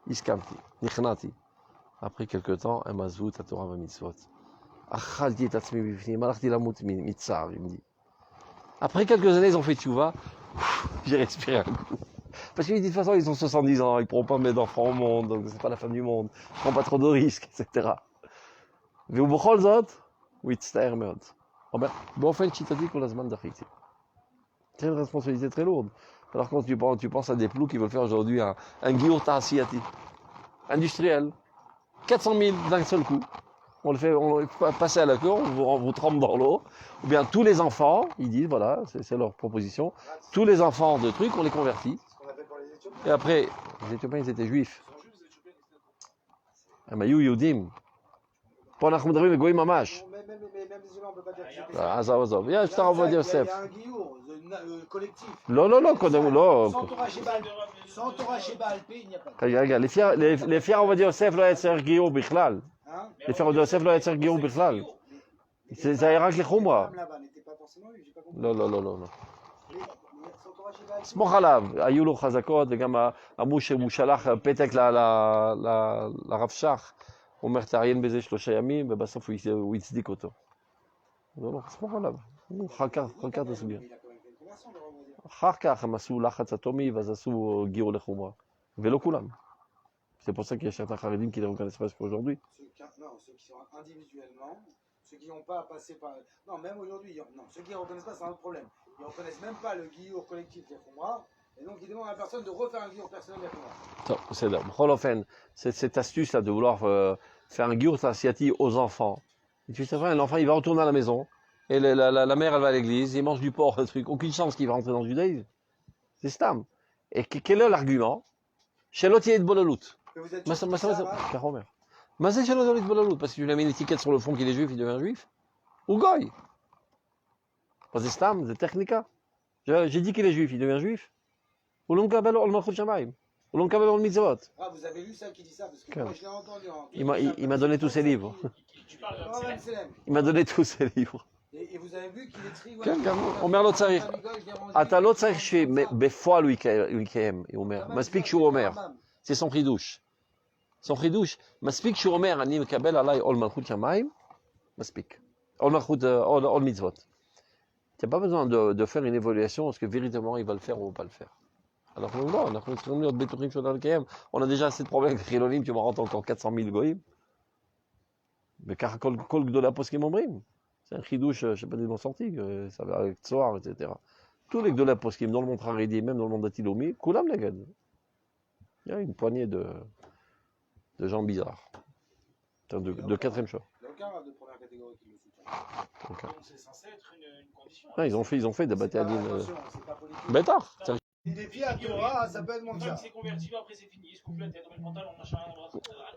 iskamti, nichnati. Après quelques temps, un mazvout à Torah mitzvot. Achalti et tatzmi bifnim, alachti lamut mitzar, il me dit. Après quelques années, ils ont fait tchouva, j'ai respiré un coup. Parce qu'il dit de toute façon, ils ont 70 ans, ils ne pourront pas mettre d'enfants au monde, donc c'est pas la fin du monde, je prends pas trop de risques, etc. Mais au Bechol Zot, oui, t'staer meod. באופן שיטתי כל הזמן דחיתי. C'est une responsabilité très lourde. Alors quand tu penses à des ploucs qui veulent faire aujourd'hui un giour ta'asiyati, industriel, 400 000 d'un seul coup. On le fait passer à la cour, on vous trempe dans l'eau. Ou bien tous les enfants, ils disent, voilà, c'est leur proposition, tous les enfants de trucs, on les convertit. Et après, les Éthiopiens, ils étaient juifs. Mayu Yudim. Pour la Khmudari, mais Goï Mamash. Même les humains, on ne peut pas dire que c'est Azov. Je t'en renvoie dire Yosef. Il y a un guillour collectif. Non. Sans Torah Sheba Alpé, il n'y a pas de... Regarde, les fiers, on va dire Yosef, là, c'est Guillaume Bichlal. Les fiers, on va dire Yosef, là, c'est Guillaume Bichlal. Ça ira que les Khumra. לא. סמוך עליו, היו לו חזקות, וגם אמרו שהוא שלח פתק לרב שך, הוא אומר תעיין בזה 3 ימים, ובסוף הוא הצדיק אותו. לא, סמוך עליו, אחר כך תסביר. אחר כך הם עשו לחץ אטומי, ואז עשו גיור לחומרה, ולא כולם. C'est pour ça qu'il y a certains Kharidim qui ne reconnaissent pas qu'aujourd'hui. Non, ceux qui sont individuellement, ceux qui n'ont pas passé par... Non, même aujourd'hui, non, ceux qui ne reconnaissent pas, c'est un autre problème. Ils ne reconnaissent même pas le guiour collectif des Khumra, et donc ils demandent à la personne de refaire un guiour personnel des Khumra. C'est cette astuce-là de vouloir faire un guiour ta'asiyati aux enfants, Et tu sais, l'enfant, il va retourner à la maison. Et la mère, elle va à l'église, il mange du porc, le truc. Aucune chance qu'il va rentrer dans le judaïsme. C'est stam. Et quel est l'argument? Chez l'autre, il y a de bololut. Vous êtes Parce que tu lui as mis une étiquette sur le fond qu'il est juif, il devient juif. Ou goy. C'est stam, c'est technica. J'ai dit qu'il est juif, il devient juif. Ou l'on kabel ol malchut shamayim. Ou l'on kabel ol mitzvot. Ah, vous avez lu ça qui dit ça? Parce que moi, je l'ai entendu. Il m'a donné tous ses livres. Tu parles Il m'a donné tous ses livres. Et vous avez vu qu'il écrit... אומר לא צריך, אתה לא צריך שבפועל הוא יקיים, הוא אומר, מספיק שהוא אומר, זה son חידוש. son חידוש, מספיק שהוא אומר, אני מקבל עליי עול מלכות שמיים, מספיק. עול מלכות, עול מצוות. Tu n'as pas besoin de faire une évaluation, est-ce que véritablement il va le faire ou il ne va pas le faire. Alors que non, on a déjà assez de problèmes avec Chilonim, tu m'en rentres encore 400 000 goïm. Mais car kol gdola poskim omrim. C'est un chidouche, je ne sais pas des noms sortis, ça va avec Tsoar, etc. Tous les gdola poskim, dans le monde Haredi, même dans le monde d'Atilomi, koulam negad. Il y a une poignée de gens bizarres. De quatrième choix. Il n'y a aucun de première catégorie qui le soutient. Donc c'est censé être une condition. Ah, ils ont fait des batailles à Attention, c'est pas politique. Bêtard. Des pieds à Torah, ça peut être mon Quand cas. il s'est converti, après c'est fini. Il se coupe la tête, on met le pantalon, machin.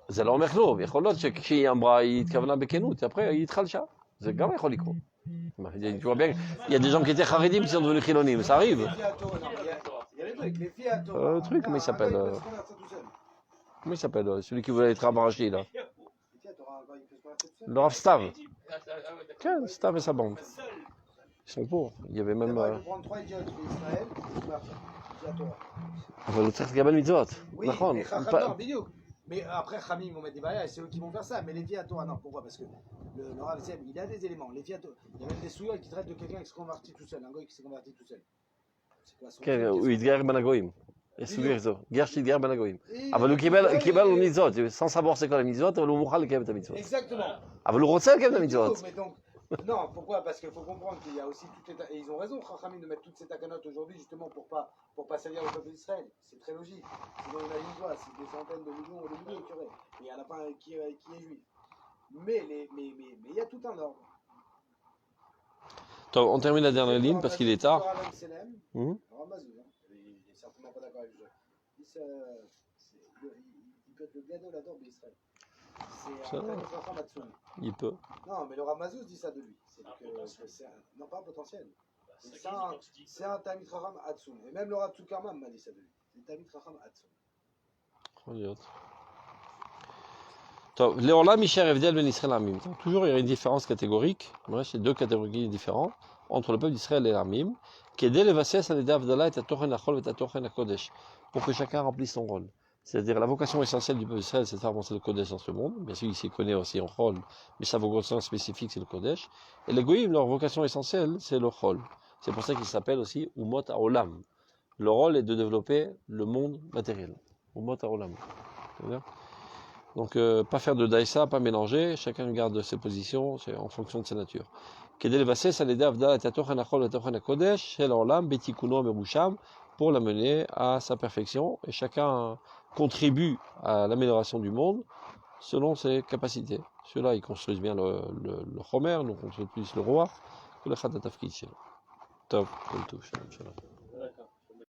זה לא אומר כלום, יכול להיות שכשהיא אמרה, היא התכוונה בכנות, après היא התחלשה. זה גם יכול לקרות. Tu vois bien, il y a des gens qui étaient charédim qui sont devenus chilonim, ça arrive. Il y a les trucs, les filles à Torah. Le truc, comment il s'appelle Comment il s'appelle celui qui voulait être rabarachi là? Le Rav Stav. Tiens, Stav et sa bande. Ils sont pour. Il y avait même. Il faut prendre 3 idiotes d'Israël et se convertir. Filles à Torah. אבל הוא צריך לקבל מצוות. Oui, נכון. mais Chacham, bidiouk. Mais après, Khamim, ils vont mettre des barrières et c'est eux qui vont faire ça. Mais les filles à Torah, non. Pourquoi? Parce que le Rav Sem, il a des éléments. Les filles à Torah, il y a même des souillots qui traitent de quelqu'un qui se convertit tout seul. Un gars qui s'est converti tout seul. C'est quoi son כן, truc, הוא התגייר בין הגויים. יש סוגיה כזו. גר שהתגייר בין הגויים. Et אבל הוא קיבל מצוות, sans savoir c'est quoi la מצוות, אבל הוא מוכן לקיים את המצוות. Exactement. אבל הוא רוצה לקיים את המצוות. Mais donc, non, pourquoi? Parce qu'il faut comprendre qu'il y a aussi toutes les... Et ils ont raison, Chachamim, de mettre toutes ces takanotes aujourd'hui, justement, pour pas salir le peuple d'Israël. C'est très logique. Sinon, on a une voix, c'est des centaines de millions ou des milliers qui auraient. Et il n'y en a pas un qui est juif. Mais il y a tout un ordre. Attends, on termine la dernière ligne parce qu'il est tard. Il n'est certainement pas d'accord avec lui. Il peut être le gadol adore d'Israël. C'est un Chacham Hatsoun. Il peut. Non, mais le Ramazous dit ça de lui. Non, pas un potentiel. C'est un Tamid Chacham Hatsoun. Et même le Rav Tzukarman m'a dit ça de lui. C'est Tamid Chacham Hatsoun. Léolam, Michel Evdel, Ben Israël, Amim. Toujours, il y a une différence catégorique. Moi, c'est deux catégories différentes entre le peuple d'Israël et l'Amim. Qui est d'élevassès à l'Eda Avdallah et à Tochen Achol et à Tochen Akodesh. Pour que chacun remplisse son rôle. C'est-à-dire, la vocation essentielle du peuple d'Israël, c'est de faire avancer le Kodesh dans ce monde. Bien sûr, il s'y connaît aussi en Chol, mais sa vocation spécifique, c'est le Kodesh. Et les Goïm, leur vocation essentielle, c'est le Chol. C'est pour ça qu'il s'appelle aussi Umot HaOlam. Le rôle est de développer le monde matériel. Umot HaOlam. Donc, pas faire de daïsa, pas mélanger, chacun garde ses positions, c'est en fonction de sa nature. Pour l'amener à sa perfection, et chacun contribue à l'amélioration du monde selon ses capacités. Ceux-là, ils construisent bien le Homer, nous construisons plus le roi, que le Khatatafki. Top, comme tout, shalom.